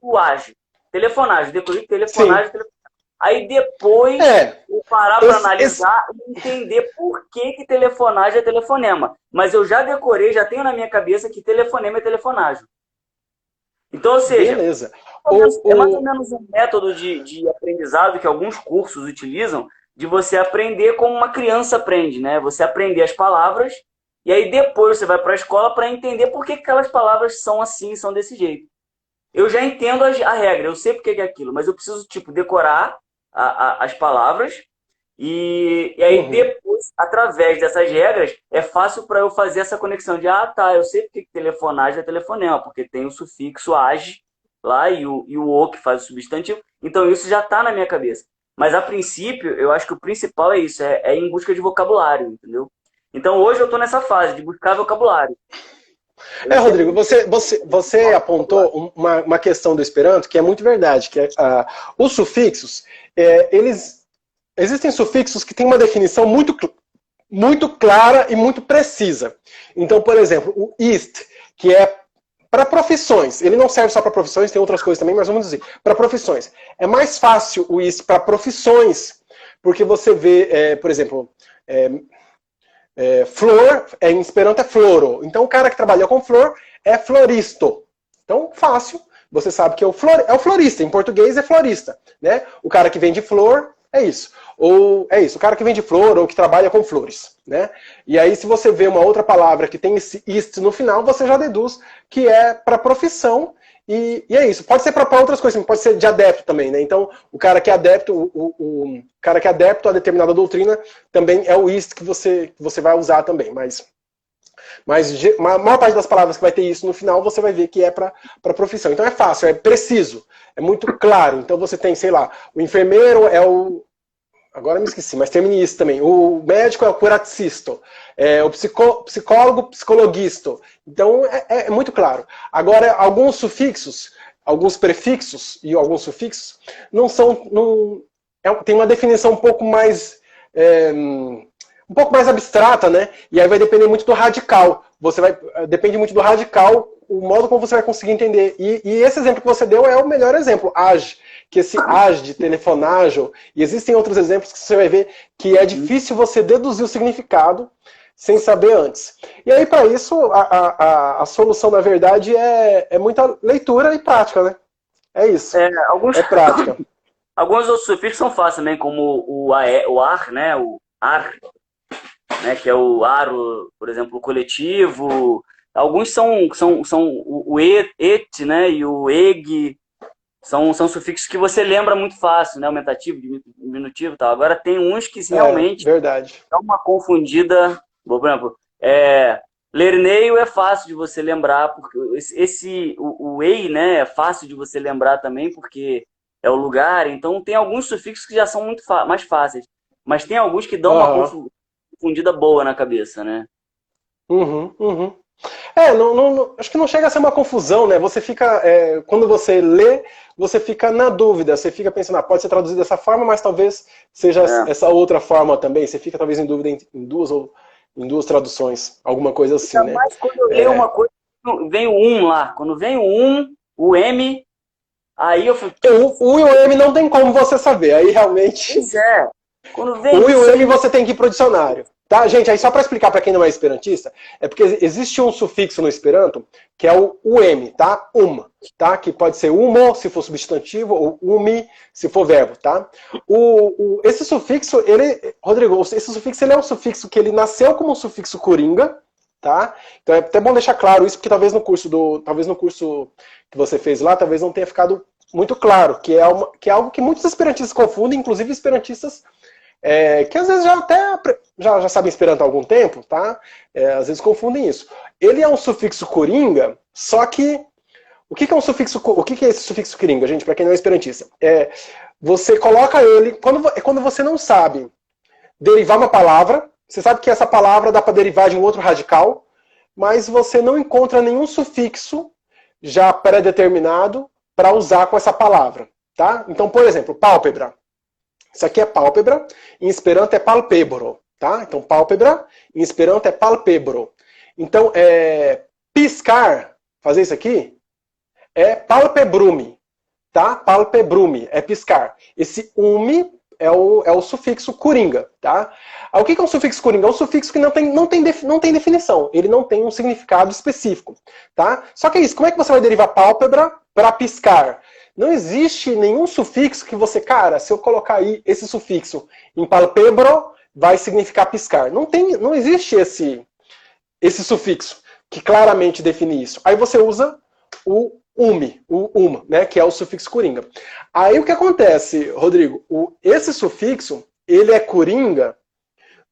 no age. Telefonagem, decorei telefonagem, telefonagem. Aí depois eu parar para analisar e entender por que telefonagem é telefonema. Mas eu já decorei, já tenho na minha cabeça que telefonema é telefonagem. Então, ou seja, beleza. É mais ou menos um método de aprendizado que alguns cursos utilizam de você aprender como uma criança aprende, né? Você aprender as palavras e aí depois você vai para a escola para entender por que aquelas palavras são assim, são desse jeito. Eu já entendo a regra, eu sei por que é aquilo, mas eu preciso, decorar as palavras e aí depois, através dessas regras, é fácil para eu fazer essa conexão de, eu sei por que telefonagem é telefonema, porque tem o sufixo age lá e o que faz o substantivo. Então isso já está na minha cabeça. Mas a princípio, eu acho que o principal é isso, é em busca de vocabulário, entendeu? Então hoje eu estou nessa fase de buscar vocabulário. Rodrigo, você apontou uma questão do Esperanto que é muito verdade, que os sufixos, existem sufixos que têm uma definição muito clara e muito precisa. Então, por exemplo, o ist, que é para profissões, ele não serve só para profissões, tem outras coisas também, mas vamos dizer, para profissões. É mais fácil o ist para profissões, porque você vê, por exemplo, flor, em Esperanto é floro. Então o cara que trabalha com flor é floristo. Então, fácil, você sabe que é o florista, em português é florista. Né? O cara que vende flor é isso. Ou é isso, o cara que vende flor ou que trabalha com flores. Né? E aí, se você vê uma outra palavra que tem esse ist no final, você já deduz que é para profissão. E é isso. Pode ser para outras coisas, pode ser de adepto também, né? Então, o cara que é adepto, o cara que é adepto a determinada doutrina, também é o ist que você vai usar também. Mas a maior parte das palavras que vai ter isso no final, você vai ver que é para profissão. Então é fácil, é preciso, é muito claro. Então você tem, sei lá, o enfermeiro é o... Agora me esqueci, mas termine isso também. O médico é o curatisto. O psicólogo, psicologisto. Então é muito claro. Agora, alguns sufixos, alguns prefixos e alguns sufixos tem uma definição um pouco mais abstrata, né? E aí vai depender muito do radical. Depende muito do radical, o modo como você vai conseguir entender. E esse exemplo que você deu é o melhor exemplo, age. Que esse age de telefonagem, e existem outros exemplos que você vai ver que é difícil você deduzir o significado sem saber antes. E aí, para isso, a solução, na verdade, é muita leitura e prática, né? É isso. É prática. Alguns outros sufixos são fáceis também, como o ar, né? O ar, né? Que é o aro, por exemplo, o coletivo. Alguns são o et, né? E o eg. São sufixos que você lembra muito fácil, né? Aumentativo, diminutivo e tal. Agora tem uns que realmente dá uma confundida. Por exemplo, lerneio é fácil de você lembrar, porque o ei, né, é fácil de você lembrar também, porque é o lugar. Então tem alguns sufixos que já são muito mais fáceis. Mas tem alguns que dão uma confundida boa na cabeça, né? Uhum, uhum. Acho que não chega a ser uma confusão, né? Você fica, quando você lê, você fica na dúvida, você fica pensando, pode ser traduzido dessa forma, mas talvez seja É. essa outra forma também. Você fica talvez em dúvida em duas ou em duas traduções, alguma coisa assim, Ainda né? mais quando eu leio uma coisa, vem o um lá. Quando vem o um, o M, aí eu fico, O U e o M não tem como você saber, aí realmente pois é. Quando o vem U e o isso M aí, você tem que ir pro dicionário. Tá, gente, aí só para explicar para quem não é esperantista, é porque existe um sufixo no Esperanto, que é o UM, tá? Tá? Que pode ser umo, se for substantivo, ou umi, se for verbo, tá? Esse sufixo, Rodrigo, esse sufixo ele é um sufixo que ele nasceu como um sufixo coringa, tá? Então é até bom deixar claro isso, porque talvez no curso que você fez lá, talvez não tenha ficado muito claro, que é algo que muitos esperantistas confundem, inclusive esperantistas que às vezes já sabem Esperanto há algum tempo, tá? Às vezes confundem isso. Ele é um sufixo coringa, só que o que é um sufixo? O que é esse sufixo coringa, gente? Para quem não é esperantista, você coloca ele quando você não sabe derivar uma palavra. Você sabe que essa palavra dá para derivar de um outro radical, mas você não encontra nenhum sufixo já pré-determinado para usar com essa palavra, tá? Então, por exemplo, pálpebra. Isso aqui é pálpebra, em Esperanto é palpebro, tá? Então, pálpebra, em Esperanto é palpebro. Então, piscar, fazer isso aqui, é palpebrume, tá? Palpebrume, é piscar. Esse umi é o sufixo coringa, tá? O que é um sufixo coringa? É um sufixo que não tem definição, ele não tem um significado específico, tá? Só que é isso, como é que você vai derivar pálpebra para piscar? Não existe nenhum sufixo que você, cara, se eu colocar aí esse sufixo em palpebro, vai significar piscar. Não existe esse sufixo que claramente define isso. Aí você usa o né, que é o sufixo coringa. Aí o que acontece, Rodrigo? Esse sufixo, ele é coringa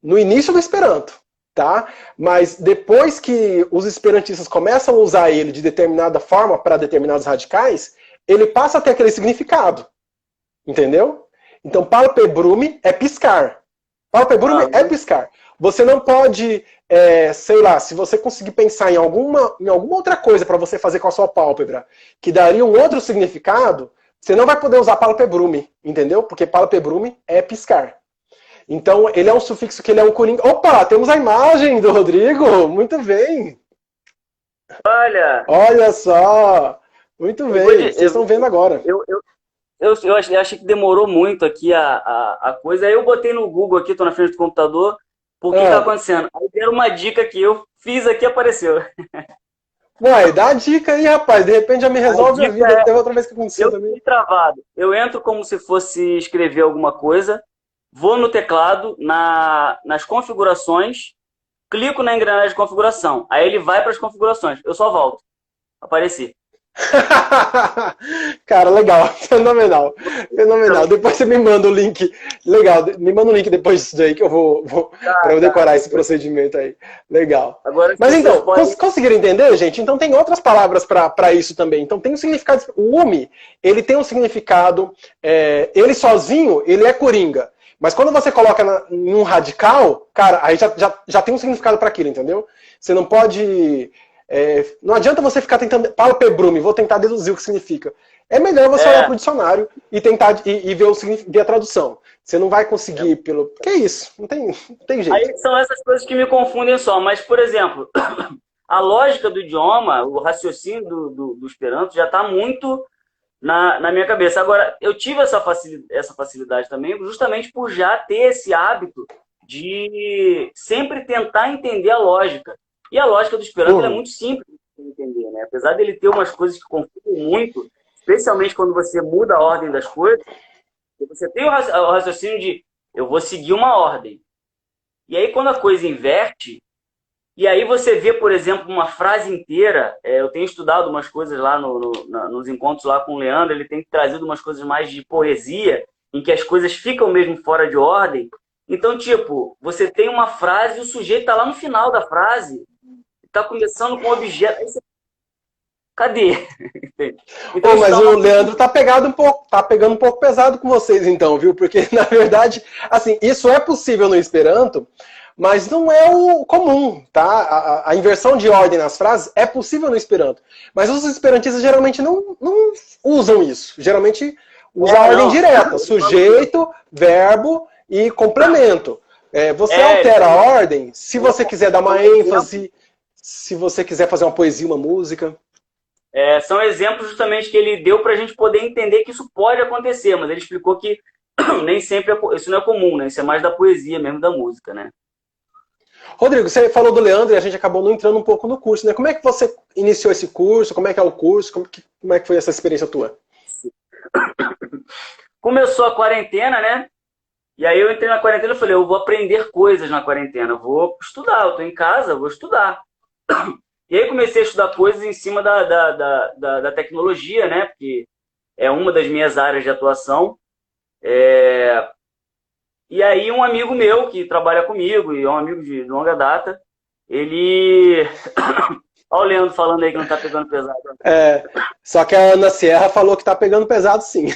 no início do Esperanto, tá? Mas depois que os esperantistas começam a usar ele de determinada forma para determinados radicais, ele passa a ter aquele significado. Entendeu? Então, palpebrume é piscar. Palpebrume é piscar. Você não pode, sei lá, se você conseguir pensar em alguma outra coisa para você fazer com a sua pálpebra que daria um outro significado, você não vai poder usar palpebrume, entendeu? Porque palpebrume é piscar. Então, ele é um sufixo que ele é um coringa. Opa, temos a imagem do Rodrigo. Muito bem. olha, Olha só. Muito bem. Vocês estão vendo agora. eu achei que demorou muito aqui a coisa. Aí eu botei no Google aqui, tô na frente do computador, por que tá acontecendo? Aí deram uma dica que eu fiz aqui e apareceu. Uai, dá a dica aí, rapaz. De repente já me resolve a vida. Teve outra vez que aconteceu Eu também. fiquei travado. Eu entro como se fosse escrever alguma coisa, vou no teclado, nas configurações, clico na engrenagem de configuração. Aí ele vai para as configurações. Eu só volto. Apareci. Cara, legal. Fenomenal. Fenomenal. Depois você me manda o link. Legal. Me manda o link depois disso daí que eu vou para eu decorar esse procedimento aí. Legal. Agora, Mas então, conseguiram entender, gente? Então tem outras palavras para isso também. Então tem um significado. O umi, ele tem um significado. Ele sozinho, ele é coringa. Mas quando você coloca em um radical, cara, aí já tem um significado para aquilo, entendeu? Você não pode. Não adianta você ficar tentando. Palpebrume, vou tentar deduzir o que significa. É melhor você olhar para o dicionário e tentar e ver a tradução. Você não vai conseguir pelo. Que é isso? Não tem jeito. Aí são essas coisas que me confundem só. Mas, por exemplo, a lógica do idioma, o raciocínio do Esperanto já está muito na minha cabeça. Agora, eu tive essa facilidade também justamente por já ter esse hábito de sempre tentar entender a lógica. E a lógica do Esperanto é muito simples de entender, né? Apesar dele ter umas coisas que confundem muito, especialmente quando você muda a ordem das coisas, você tem o raciocínio de eu vou seguir uma ordem. E aí, quando a coisa inverte, e aí você vê, por exemplo, uma frase inteira, eu tenho estudado umas coisas lá nos encontros lá com o Leandro, ele tem trazido umas coisas mais de poesia, em que as coisas ficam mesmo fora de ordem. Então, tipo, você tem uma frase e o sujeito está lá no final da frase, está começando com um objeto. Aí você... Cadê? Então, mas o Leandro tá pegando um pouco pesado com vocês, então, viu? Porque, na verdade, assim, isso é possível no Esperanto, mas não é o comum, tá? A inversão de ordem nas frases é possível no Esperanto, mas os esperantistas geralmente não usam isso. Geralmente usa a ordem Não. direta, sujeito, verbo e complemento. Você Ele altera a falou, ordem se você quiser dar uma ênfase, se você quiser fazer uma poesia, uma música. são exemplos justamente que ele deu para a gente poder entender que isso pode acontecer, mas ele explicou que nem sempre isso não é comum, né? Isso é mais da poesia mesmo, da música, né? Rodrigo, você falou do Leandro e a gente acabou não entrando um pouco no curso, né? Como é que você iniciou esse curso? Como é que é o curso? Como é que foi essa experiência tua? Começou a quarentena, né? E aí eu entrei na quarentena e falei, eu vou aprender coisas na quarentena, eu vou estudar, eu tô em casa, eu vou estudar. E aí comecei a estudar coisas em cima da tecnologia, né? Porque é uma das minhas áreas de atuação. E aí um amigo meu que trabalha comigo, e é um amigo de longa data, ele... Olha o Leandro falando aí que não tá pegando pesado. Só que a Ana Sierra falou que tá pegando pesado sim.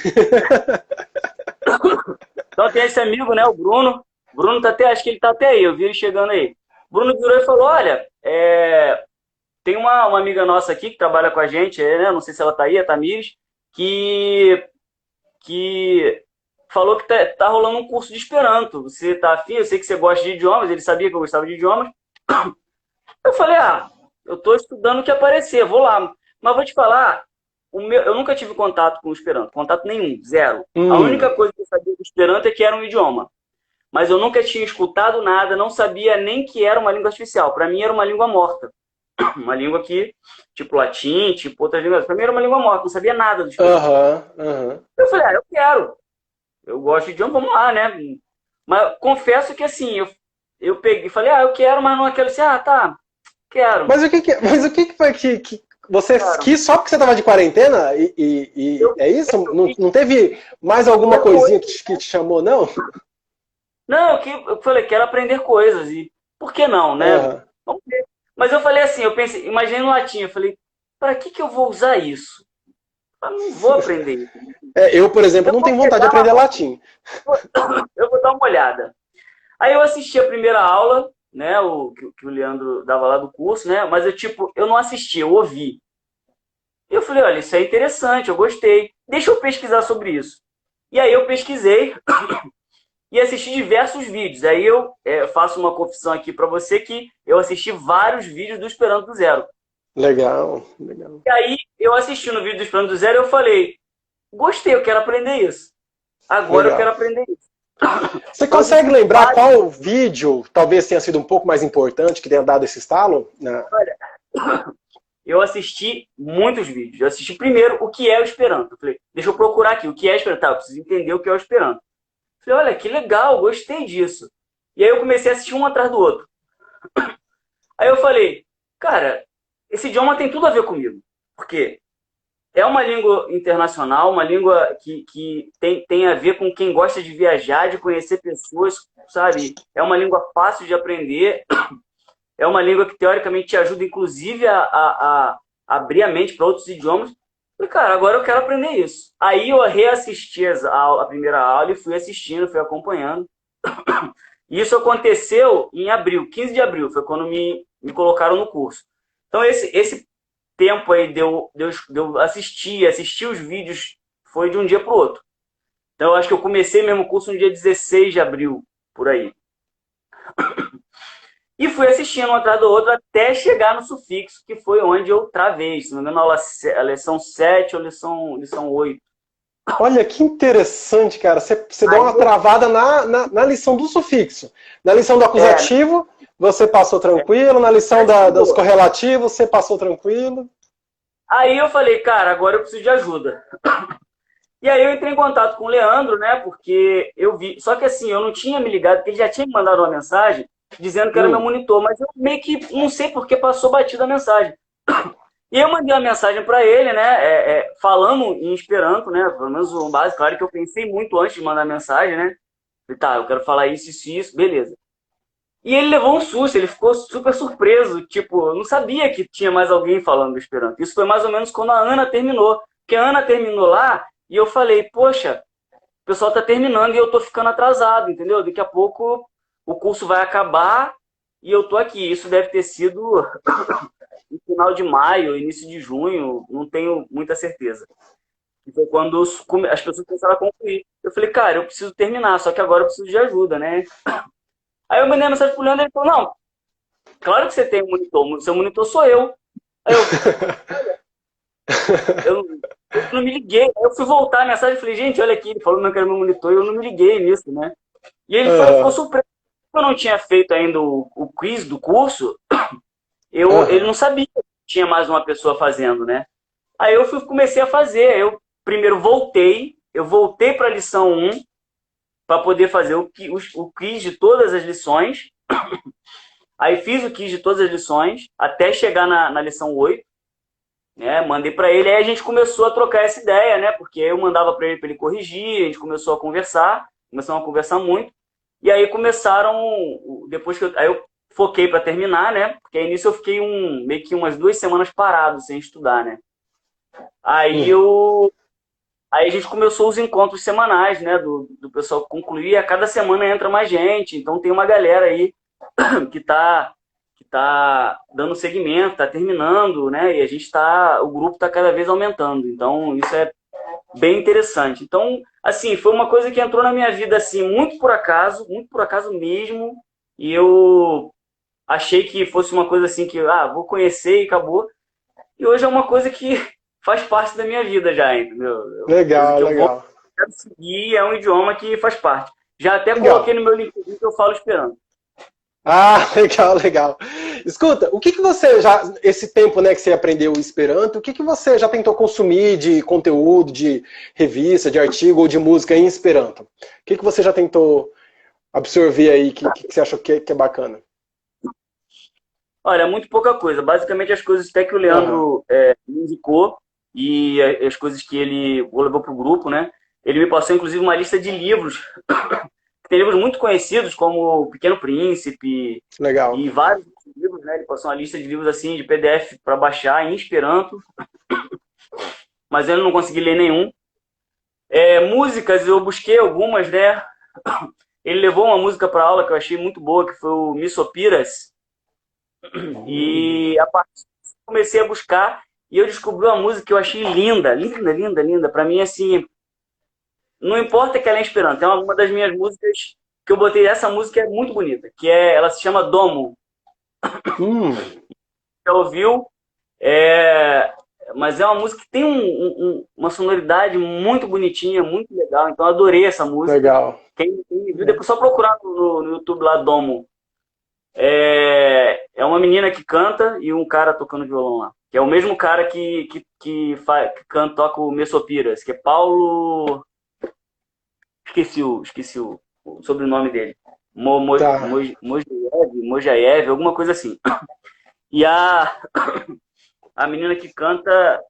Então tem esse amigo, né, o Bruno. Bruno tá até, acho que ele tá até aí, eu vi ele chegando aí. Bruno virou e falou, olha, tem uma amiga nossa aqui que trabalha com a gente, né, não sei se ela tá aí, a Tamires, que falou que tá rolando um curso de Esperanto. Você tá afim? Eu sei que você gosta de idiomas, ele sabia que eu gostava de idiomas. Eu falei, eu tô estudando o que aparecer, vou lá. Mas vou te falar, eu nunca tive contato com o Esperanto, contato nenhum, zero. A única coisa que eu sabia do Esperanto é que era um idioma. Mas eu nunca tinha escutado nada, não sabia nem que era uma língua artificial. Para mim era uma língua morta. Uma língua que, tipo latim, tipo outras línguas. Para mim era uma língua morta, não sabia nada do Esperanto. Eu falei, eu quero. Eu gosto de idioma, vamos lá, né? Mas confesso que assim, eu peguei e falei, eu quero, mas não aquele assim, tá, quero. Mas o que foi que você quis só porque você estava de quarentena? É isso? Não teve mais alguma coisinha que te chamou, não? Não, eu falei, quero aprender coisas. E por que não, né? Vamos ver. Mas eu falei assim, eu pensei, imaginei no latim, eu falei, para que eu vou usar isso? Eu não vou aprender isso. Eu, por exemplo, não tenho vontade de aprender latim. Eu vou dar uma olhada. Aí eu assisti a primeira aula, né, que o Leandro dava lá do curso, né? Mas eu não assisti, eu ouvi. E eu falei, olha, isso é interessante, eu gostei. Deixa eu pesquisar sobre isso. E aí eu pesquisei e assisti diversos vídeos. Aí eu faço uma confissão aqui para você que eu assisti vários vídeos do Esperanto do Zero. Legal. E aí eu assisti no vídeo do Esperanto do Zero e eu falei, gostei, eu quero aprender isso. Agora eu quero aprender isso. Você consegue lembrar qual vídeo talvez tenha sido um pouco mais importante, que tenha dado esse estalo? Olha, eu assisti muitos vídeos. Eu assisti primeiro o que é o Esperanto. Eu falei, deixa eu procurar aqui o que é o Esperanto. Eu preciso entender o que é o Esperanto. Eu falei, olha, que legal, gostei disso. E aí eu comecei a assistir um atrás do outro. Aí eu falei, cara, esse idioma tem tudo a ver comigo. Por quê? É uma língua internacional, uma língua que tem a ver com quem gosta de viajar, de conhecer pessoas, sabe? É uma língua fácil de aprender. É uma língua que, teoricamente, te ajuda, inclusive, a abrir a mente para outros idiomas. E, cara, agora eu quero aprender isso. Aí eu reassisti a primeira aula e fui assistindo, fui acompanhando. E isso aconteceu em abril, 15 de abril, foi quando me colocaram no curso. Então, esse tempo aí de eu assistir os vídeos foi de um dia para o outro. Então, eu acho que eu comecei mesmo o curso no dia 16 de abril, por aí. E fui assistindo um atrás do outro até chegar no sufixo, que foi onde eu travei. Se não me engano, a lição 7 ou lição 8. Olha, que interessante, cara. Você deu uma travada na lição do sufixo. Na lição do acusativo, você passou tranquilo. Na lição dos correlativos, você passou tranquilo. Aí eu falei, cara, agora eu preciso de ajuda. E aí eu entrei em contato com o Leandro, né? Porque eu vi... Só que assim, eu não tinha me ligado, porque ele já tinha me mandado uma mensagem dizendo que era meu monitor, mas eu meio que não sei porque passou batida a mensagem. E eu mandei uma mensagem para ele, né, falando em Esperanto, né, pelo menos o básico, claro que eu pensei muito antes de mandar a mensagem, né, falei, tá, eu quero falar isso, beleza. E ele levou um susto, ele ficou super surpreso, tipo, eu não sabia que tinha mais alguém falando do Esperanto. Isso foi mais ou menos quando a Ana terminou, porque a Ana terminou lá e eu falei, poxa, o pessoal tá terminando e eu tô ficando atrasado, entendeu? Daqui a pouco o curso vai acabar e eu tô aqui. Isso deve ter sido no final de maio, início de junho, não tenho muita certeza. E foi quando as pessoas começaram a concluir. Eu falei, cara, eu preciso terminar, só que agora eu preciso de ajuda, né? Aí eu mandei uma mensagem pro Leandro e ele falou, não, claro que você tem um monitor, o seu monitor sou eu. Aí eu não me liguei. Aí eu fui voltar a mensagem e falei, gente, olha aqui, ele falou não que era meu monitor e eu não me liguei nisso, né? E ele ficou surpreso. Eu não tinha feito ainda o quiz do curso, ele não sabia que tinha mais uma pessoa fazendo, né? Aí eu comecei a fazer. Eu primeiro eu voltei para a lição 1 para poder fazer o quiz de todas as lições. Aí fiz o quiz de todas as lições até chegar na lição 8. Né? Mandei para ele, aí a gente começou a trocar essa ideia, né? Porque eu mandava para ele corrigir, a gente começou a conversar, começamos a conversar muito. E aí depois que aí eu foquei para terminar, né? Porque aí nisso eu fiquei meio que umas 2 semanas parado sem estudar, né? Aí a gente começou os encontros semanais, né? Do pessoal concluir, a cada semana entra mais gente, então tem uma galera aí que tá dando segmento, tá terminando, né? E o grupo tá cada vez aumentando. Então, isso é bem interessante. Então, assim, foi uma coisa que entrou na minha vida, assim, muito por acaso mesmo. E eu achei que fosse uma coisa assim que, vou conhecer e acabou. E hoje é uma coisa que faz parte da minha vida já, entendeu? Legal, legal. Quero seguir, é um idioma que faz parte. Já até coloquei no meu LinkedIn que eu falo esperando. Legal, legal. Escuta, o que você esse tempo, né, que você aprendeu o Esperanto, o que você já tentou consumir de conteúdo, de revista, de artigo ou de música em Esperanto? O que você já tentou absorver aí, que você achou que é bacana? Olha, muito pouca coisa. Basicamente as coisas até que o Leandro me indicou e as coisas que ele levou para o grupo, né? Ele me passou, inclusive, uma lista de livros. Tem livros muito conhecidos, como O Pequeno Príncipe. Legal. E vários livros, né? Ele passou uma lista de livros assim, de PDF para baixar em Esperanto. Mas eu não consegui ler nenhum. Músicas, eu busquei algumas, né? Ele levou uma música para aula que eu achei muito boa, que foi o Missopiras. E a partir disso comecei a buscar e eu descobri uma música que eu achei linda, linda, linda, linda. Para mim, assim, não importa que ela é Esperanto, é uma das minhas músicas que eu botei. Essa música é muito bonita, ela se chama Domo. Já ouviu? Mas é uma música que tem uma sonoridade muito bonitinha, muito legal. Então eu adorei essa música. Legal. Quem viu, depois só procurar no YouTube lá, Domo. É uma menina que canta e um cara tocando violão lá. Que é o mesmo cara que toca o Messopiras, que é Paulo... Esqueci o sobrenome dele. Mojaev, alguma coisa assim. E a menina que canta,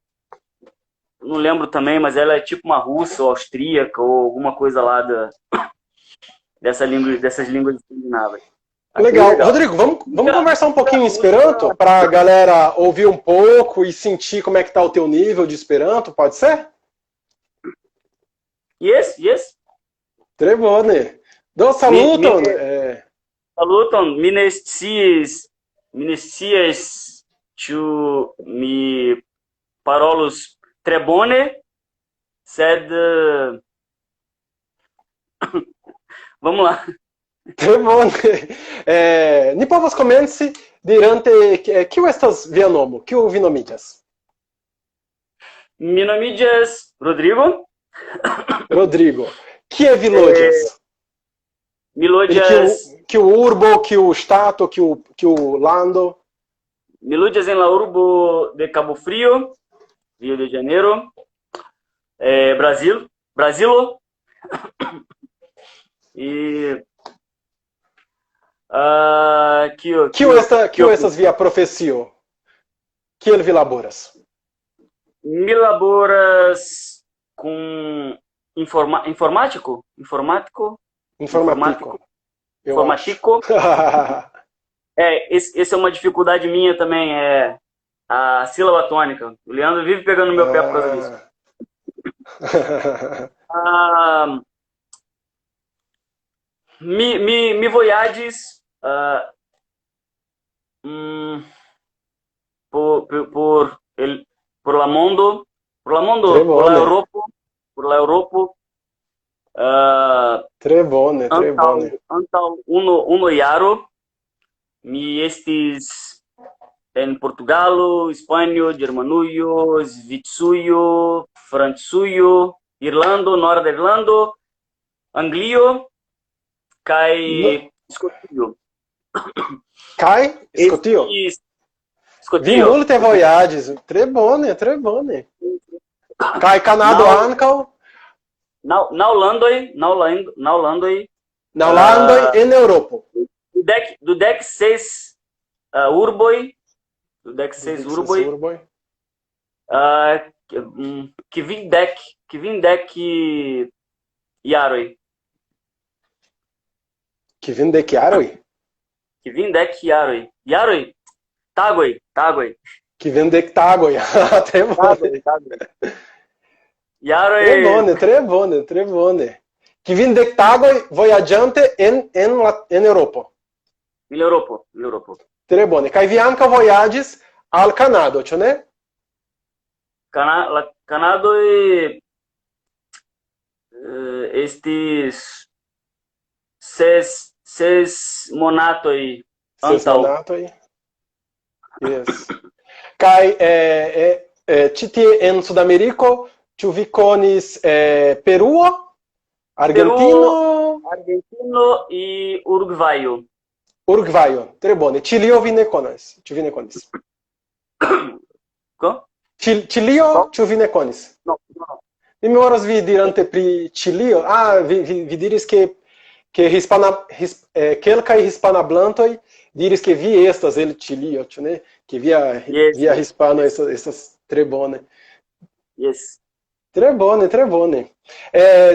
não lembro também, mas ela é tipo uma russa ou austríaca ou alguma coisa lá dessas línguas escandinavas. Legal. Rodrigo, vamos conversar um pouquinho em Esperanto para a galera ouvir um pouco e sentir como é que tá o teu nível de Esperanto, pode ser? Yes. Tre bone. Do saluton. Saluton, mi scias ĉu mi parolus tre bone, sed vamos lá. Tre bone. Ni povas komenci dirante kiu estas via nomo? Kiu vi nomiĝas? Mi nomiĝas Rodrigo. Rodrigo. Kie vi loĝas? Mi loĝas... Kiu urbo, kiu ŝtato, kiu lando? Mi loĝas en la urbo de Cabo Frio, Rio de Janeiro, Brasilo. E kiu estas via profesio? Kiel vi laboras? Mi laboras com informático. Esse é uma dificuldade minha também, a sílaba tônica. O Leandro vive pegando no meu pé por causa disso. Mi voyades por la mundo, por la Europa, Tre bone, tre bone. antal uno iaro, mi estis en Portugalo, Espanho, Germanujo, Svisujo, Francujo, Irlando, Norda Irlando, Anglio, kaj Skotio. Kaj Skotio? Vi multe vojaĝis. Tre bone, tre bone. Kaj Kanado ankaŭ? Naŭ landoj en Eŭropo. Dudek seis urboj, kvindek jaroj. Kvindek jaroj? Kvindek jaroj. Jaroj? Tagoj. Kvindek tagoj. Tre bone. Jaroj. Tre bone. Kvindek tagoj vojaĝante en Eŭropo. En Eŭropo. Tre bone. Kaj vi ankaŭ vojaĝis al Kanado, ĉu ne? Kanado estis ses monatoj antaŭ. Yes. Kaj ĉi tie en Sudameriko, ĉu vi konis Peruo, Argentino e Urugvajo. Urugvajo, tre bone. Ĉilio vi ne konas, ĉu vi ne konis? Ĉilio, ĉu vi ne konis? No. Mi memoras vi dirante pri Ĉilio. Vi diris ke kelkaj hispanablantoj diris ke vi estas el Ĉilio, ĉu ne? Ke via hispano estas tre bone. Yes. Tre bone, tre bone.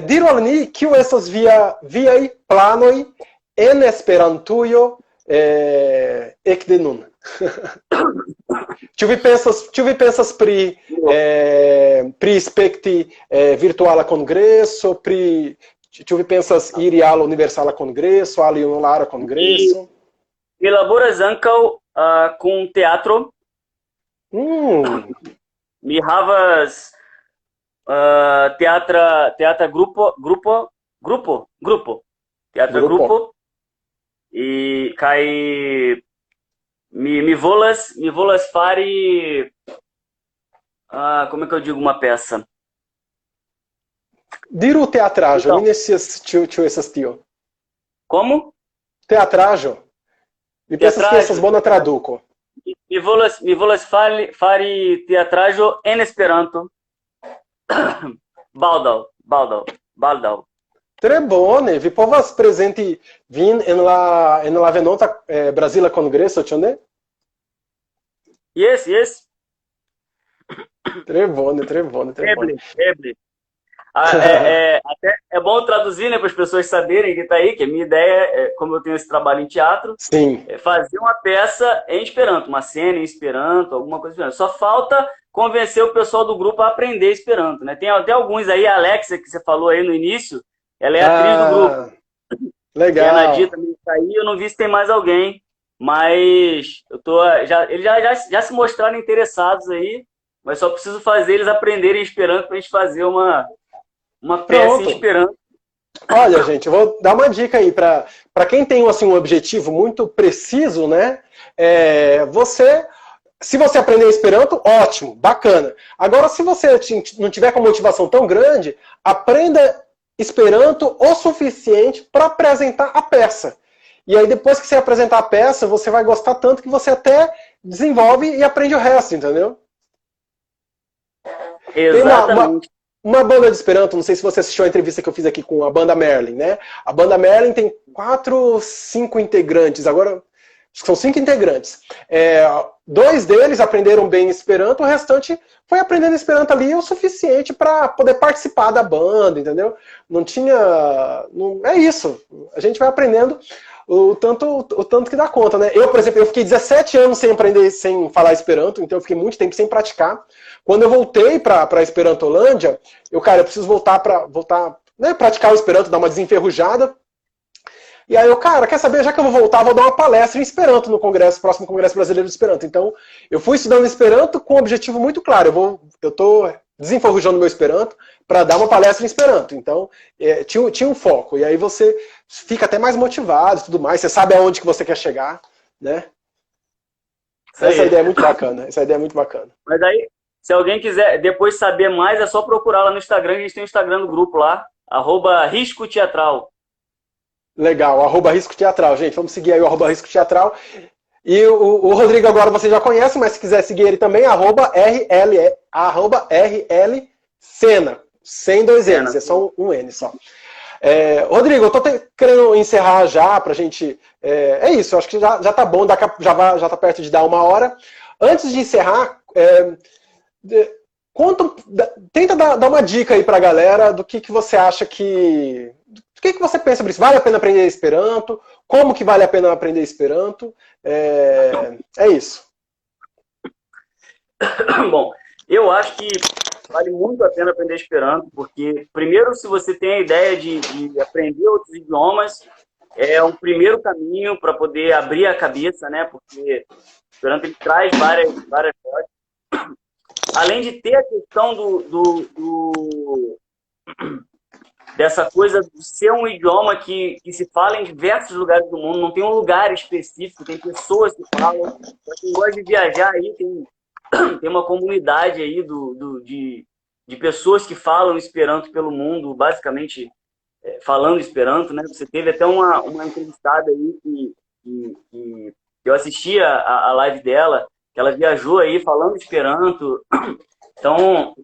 Diru al ni, kiu estas viaj planoj en Esperantujo ekde nun? Ĉu vi pensas pri spekti virtuala kongreso, ĉu vi pensas iri al universala kongreso, al junulara kongreso? Mi laboras ankaŭ kun teatro. Mi havas teatra grupo. Teatra grupo. Kaj mi volas fari como é que eu digo uma peça? Diru teatraĵo, mi ne scias ĉu estas tio. Como? Teatraĵo. Mi pensas ke estas bona traduko. Mi volas fari teatraĵo en Esperanto. Baldaŭ. Tre bone. Vi povas prezenti vin en la venonta Brazila Kongreso, ĉu ne? Yes. Tre bone. Eble. Até é bom traduzir, né, para as pessoas saberem que está aí, que a minha ideia, como eu tenho esse trabalho em teatro, é fazer uma peça em Esperanto, uma cena em Esperanto, alguma coisa em Esperanto. Só falta convencer o pessoal do grupo a aprender Esperanto, né? Tem até alguns aí, a Alexia, que você falou aí no início, ela é atriz do grupo. Legal. E a Nadia também está aí, eu não vi se tem mais alguém, mas eles já se mostraram interessados aí, mas só preciso fazer eles aprenderem Esperanto para a gente fazer uma peça em Esperanto. Olha, gente, eu vou dar uma dica aí para quem tem assim, um objetivo muito preciso, né? Se você aprender Esperanto, ótimo, bacana. Agora, se você não tiver com motivação tão grande, aprenda Esperanto o suficiente para apresentar a peça. E aí, depois que você apresentar a peça, você vai gostar tanto que você até desenvolve e aprende o resto, entendeu? Exatamente. Uma banda de Esperanto, não sei se você assistiu a entrevista que eu fiz aqui com a banda Merlin, né? A banda Merlin tem 4, 5 integrantes, agora acho que são 5 integrantes. 2 deles aprenderam bem Esperanto, o restante foi aprendendo Esperanto ali o suficiente para poder participar da banda, entendeu? É isso, a gente vai aprendendo o tanto que dá conta, né? Eu, por exemplo, eu fiquei 17 anos sem falar Esperanto, então eu fiquei muito tempo sem praticar. Quando eu voltei para a Esperantolândia, eu preciso voltar, né, praticar o Esperanto, dar uma desenferrujada. E aí eu, cara, quer saber, já que eu vou voltar, vou dar uma palestra em Esperanto no congresso, próximo Congresso Brasileiro de Esperanto. Então, eu fui estudando Esperanto com um objetivo muito claro. Eu tô desenferrujando meu Esperanto para dar uma palestra em Esperanto. Então, tinha um foco. E aí você fica até mais motivado e tudo mais. Você sabe aonde que você quer chegar, né? Essa ideia é muito bacana. Essa ideia é muito bacana. Mas aí, se alguém quiser depois saber mais, é só procurar lá no Instagram. A gente tem o Instagram do grupo lá, @riscoteatral. Legal, @risco teatral, gente. Vamos seguir aí o @risco teatral. E o Rodrigo agora você já conhece, mas se quiser seguir ele também, @RL Sena, sem dois N's, é só um N só. Rodrigo, eu tô querendo encerrar já pra gente. É isso, acho que já tá bom, já tá perto de dar 1 hora. Antes de encerrar, tenta dar uma dica aí pra galera do que você acha que. O que você pensa sobre isso? Vale a pena aprender Esperanto? Como que vale a pena aprender Esperanto? É isso. Bom, eu acho que vale muito a pena aprender Esperanto, porque, primeiro, se você tem a ideia de aprender outros idiomas, é um primeiro caminho para poder abrir a cabeça, né? Porque o Esperanto ele traz várias coisas. Além de ter a questão dessa coisa de ser um idioma que se fala em diversos lugares do mundo, não tem um lugar específico, tem pessoas que falam. Para quem gosta de viajar aí, tem uma comunidade aí de pessoas que falam Esperanto pelo mundo, basicamente falando Esperanto, né? Você teve até uma entrevistada aí que eu assisti a live dela, que ela viajou aí falando Esperanto. Então,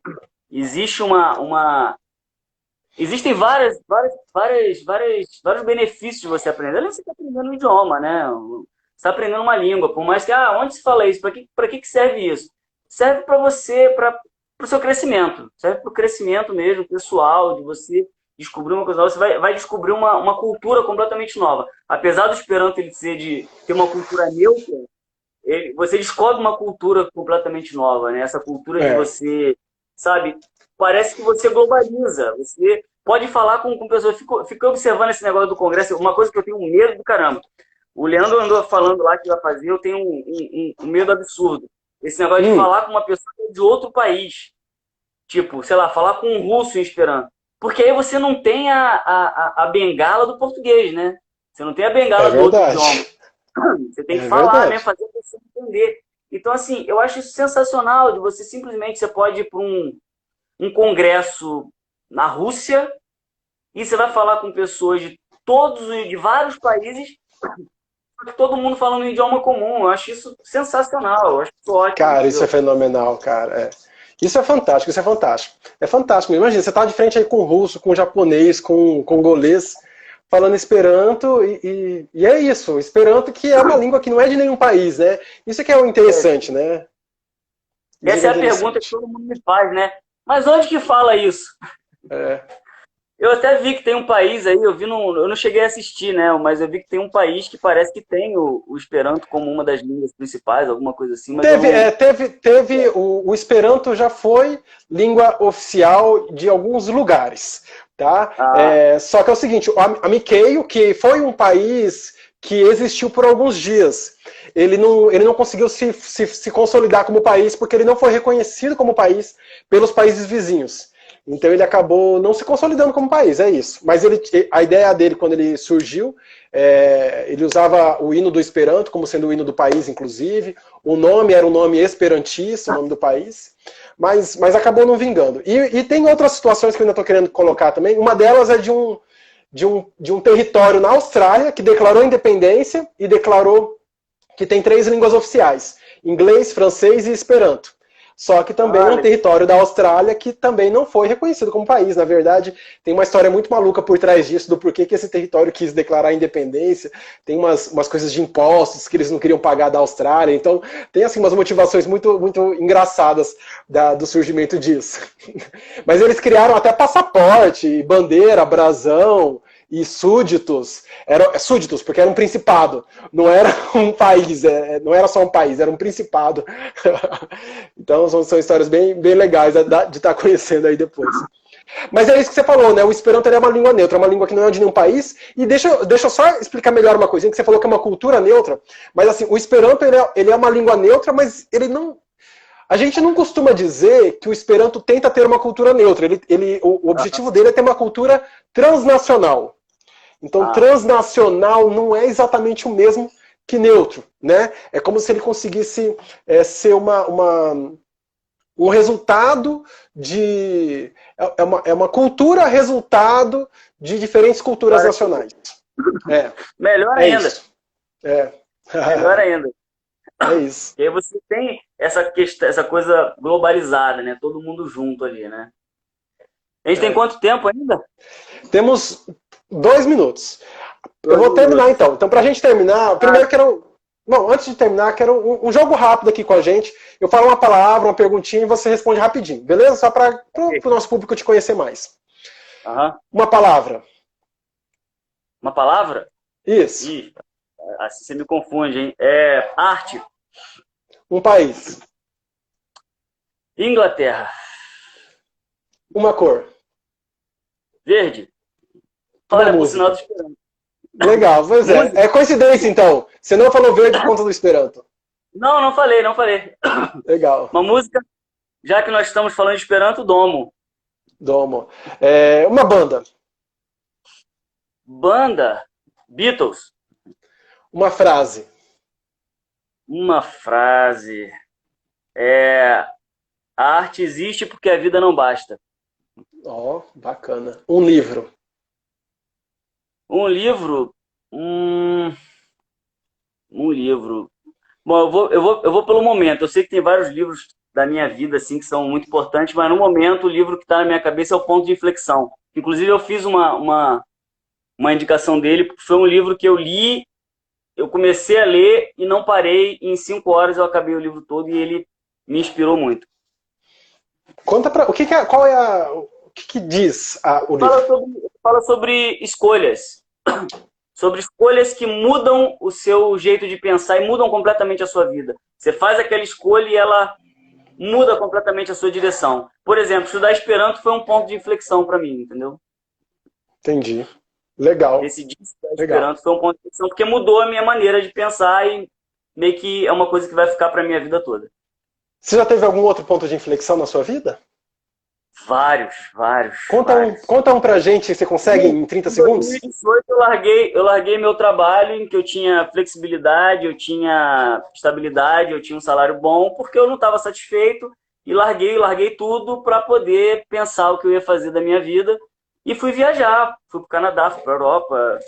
existem vários benefícios de você aprender. Além de você estar aprendendo um idioma, né? Você está aprendendo uma língua. Por mais que, onde se fala isso? Para que serve isso? Serve para você, para o seu crescimento. Serve para o crescimento mesmo, pessoal, de você descobrir uma coisa nova. Você vai descobrir uma cultura completamente nova. Apesar do Esperanto ele ter uma cultura neutra, você descobre uma cultura completamente nova, né? Essa cultura de você, sabe... Parece que você globaliza. Você pode falar com pessoas. Fica observando esse negócio do Congresso. Uma coisa que eu tenho um medo do caramba. O Leandro andou falando lá que vai fazer, eu tenho um medo absurdo. Esse negócio de falar com uma pessoa de outro país. Tipo, sei lá, falar com um russo em Esperanto. Porque aí você não tem a bengala do português, né? Você não tem a bengala do outro idioma. Você tem que falar, né? Fazer a pessoa entender. Então, assim, eu acho isso sensacional de você simplesmente, você pode ir para um congresso na Rússia e você vai falar com pessoas de vários países, todo mundo falando um idioma comum. Eu acho isso sensacional, eu acho isso ótimo. Cara, isso é fenomenal, cara. Isso é fantástico, isso é fantástico. É fantástico. Imagina, você tá de frente aí com russo, com japonês, com congolês, falando Esperanto, e é isso. Esperanto que é uma língua que não é de nenhum país, né? Isso que é o interessante, né? Essa é a pergunta que todo mundo me faz, né? Mas onde que fala isso? Eu até vi que tem um país aí, eu não cheguei a assistir, né? Mas eu vi que tem um país que parece que tem o Esperanto como uma das línguas principais, alguma coisa assim. Mas o Esperanto já foi língua oficial de alguns lugares, tá? Só que é o seguinte, a Miqueio, que foi um país que existiu por alguns dias, ele não conseguiu se consolidar como país porque ele não foi reconhecido como país pelos países vizinhos. Então ele acabou não se consolidando como país, é isso. Mas a ideia dele, quando ele surgiu, ele usava o hino do Esperanto como sendo o hino do país, inclusive. O nome era um nome esperantista, o nome do país. Mas acabou não vingando. E tem outras situações que eu ainda estou querendo colocar também. Uma delas é de um território na Austrália que declarou independência e declarou que tem 3 línguas oficiais: inglês, francês e Esperanto. Só que também é um território da Austrália que também não foi reconhecido como país. Na verdade, tem uma história muito maluca por trás disso, do porquê que esse território quis declarar a independência. Tem umas coisas de impostos que eles não queriam pagar da Austrália. Então, tem assim umas motivações muito, muito engraçadas do surgimento disso. Mas eles criaram até passaporte, bandeira, brasão e súditos. Súditos, porque era um principado. Não era um país, não era só um país, era um principado. Então são histórias bem legais de estar conhecendo aí depois. Mas é isso que você falou, né? O Esperanto ele é uma língua neutra, uma língua que não é de nenhum país. E deixa eu só explicar melhor uma coisinha, que você falou que é uma cultura neutra. Mas assim, o Esperanto ele é uma língua neutra, mas ele não... A gente não costuma dizer que o Esperanto tenta ter uma cultura neutra. O objetivo dele é ter uma cultura transnacional. Então, transnacional não é exatamente o mesmo que neutro, né? É como se ele conseguisse ser um resultado de... É uma cultura resultado de diferentes culturas nacionais. Melhor ainda. Isso. Melhor ainda. É isso. E aí você tem essa questão, essa coisa globalizada, né? Todo mundo junto ali, né? A gente tem quanto tempo ainda? Temos 2 minutos. Eu vou terminar então. Então, pra gente terminar, primeiro quero... Não, antes de terminar, quero um jogo rápido aqui com a gente. Eu falo uma palavra, uma perguntinha e você responde rapidinho, beleza? Só para o nosso público te conhecer mais. Uma palavra. Uma palavra? Isso. Ih, assim você me confunde, hein? Arte. Um país. Inglaterra. Uma cor. Verde. Uma Olha, por música. sinal do Esperanto. Legal, pois é. É coincidência, então. Você não falou verde por conta do Esperanto. Não falei. Legal. Uma música, já que nós estamos falando de Esperanto, Domo. Domo. Uma banda. Banda, Beatles. Uma frase. Uma frase. A arte existe porque a vida não basta. Bacana. Um livro. Um livro. Um livro. Bom, eu vou pelo momento. Eu sei que tem vários livros da minha vida assim que são muito importantes, mas no momento o livro que está na minha cabeça é o Ponto de Inflexão. Inclusive eu fiz uma indicação dele, porque foi um livro que eu li, eu comecei a ler e não parei. Em 5 horas eu acabei o livro todo e ele me inspirou muito. Conta pra... O que diz o livro? Fala sobre escolhas. Sobre escolhas que mudam o seu jeito de pensar e mudam completamente a sua vida. Você faz aquela escolha e ela muda completamente a sua direção. Por exemplo, estudar Esperanto foi um ponto de inflexão para mim, entendeu? Entendi. Legal. Decidi estudar Esperanto foi um ponto de inflexão porque mudou a minha maneira de pensar e meio que é uma coisa que vai ficar para minha vida toda. Você já teve algum outro ponto de inflexão na sua vida? Vários. Conta um pra gente, você consegue em 30 segundos? Em 2018 eu larguei meu trabalho em que eu tinha flexibilidade, eu tinha estabilidade, eu tinha um salário bom, porque eu não estava satisfeito e larguei tudo para poder pensar o que eu ia fazer da minha vida e fui viajar, fui para o Canadá, fui para a Europa,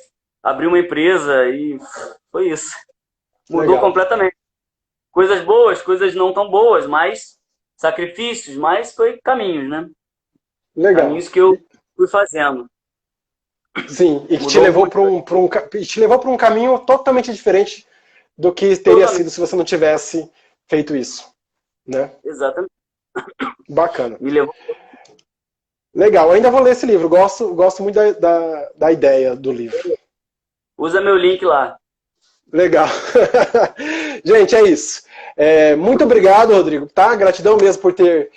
abri uma empresa e foi isso. Mudou completamente. Coisas boas, coisas não tão boas, mas sacrifícios, mas foi caminhos, né? Legal. Caminhos que eu fui fazendo. Sim, e que te levou para um caminho totalmente diferente do que teria sido se você não tivesse feito isso, né? Exatamente. Bacana. Me levou. Legal, eu ainda vou ler esse livro, gosto muito da ideia do livro. Usa meu link lá. Legal. Gente, é isso. Muito obrigado, Rodrigo. Tá? Gratidão mesmo por ter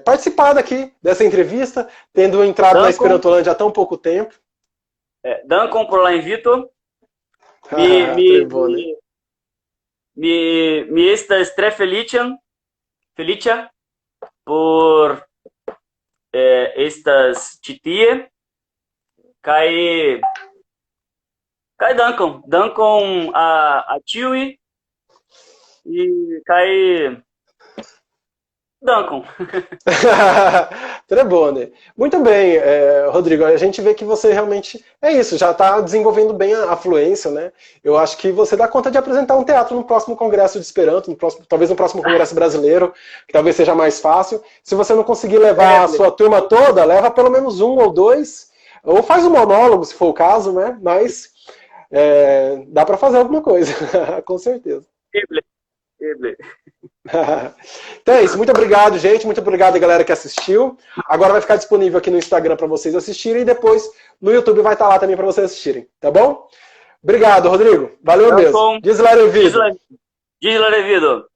participado aqui dessa entrevista, tendo entrado na Esperantolândia há tão pouco tempo. Dankon pro lá invito. Me estas tre felicia por estas titie. Kai Dankon a Tiwi e Kai Dankon. Trebone. Muito bem, Rodrigo. A gente vê que você realmente é isso, já está desenvolvendo bem a fluência, né? Eu acho que você dá conta de apresentar um teatro no próximo congresso de Esperanto, talvez no próximo congresso brasileiro, que talvez seja mais fácil. Se você não conseguir levar a sua turma toda, leva pelo menos 1 ou 2, ou faz um monólogo, se for o caso, né? Mas dá para fazer alguma coisa, com certeza. Então é isso, muito obrigado, gente, muito obrigado a galera que assistiu. Agora vai ficar disponível aqui no Instagram para vocês assistirem e depois no YouTube vai estar lá também para vocês assistirem, tá bom? Obrigado, Rodrigo, valeu mesmo. Diz lá, Devido. Diz lá, Devido.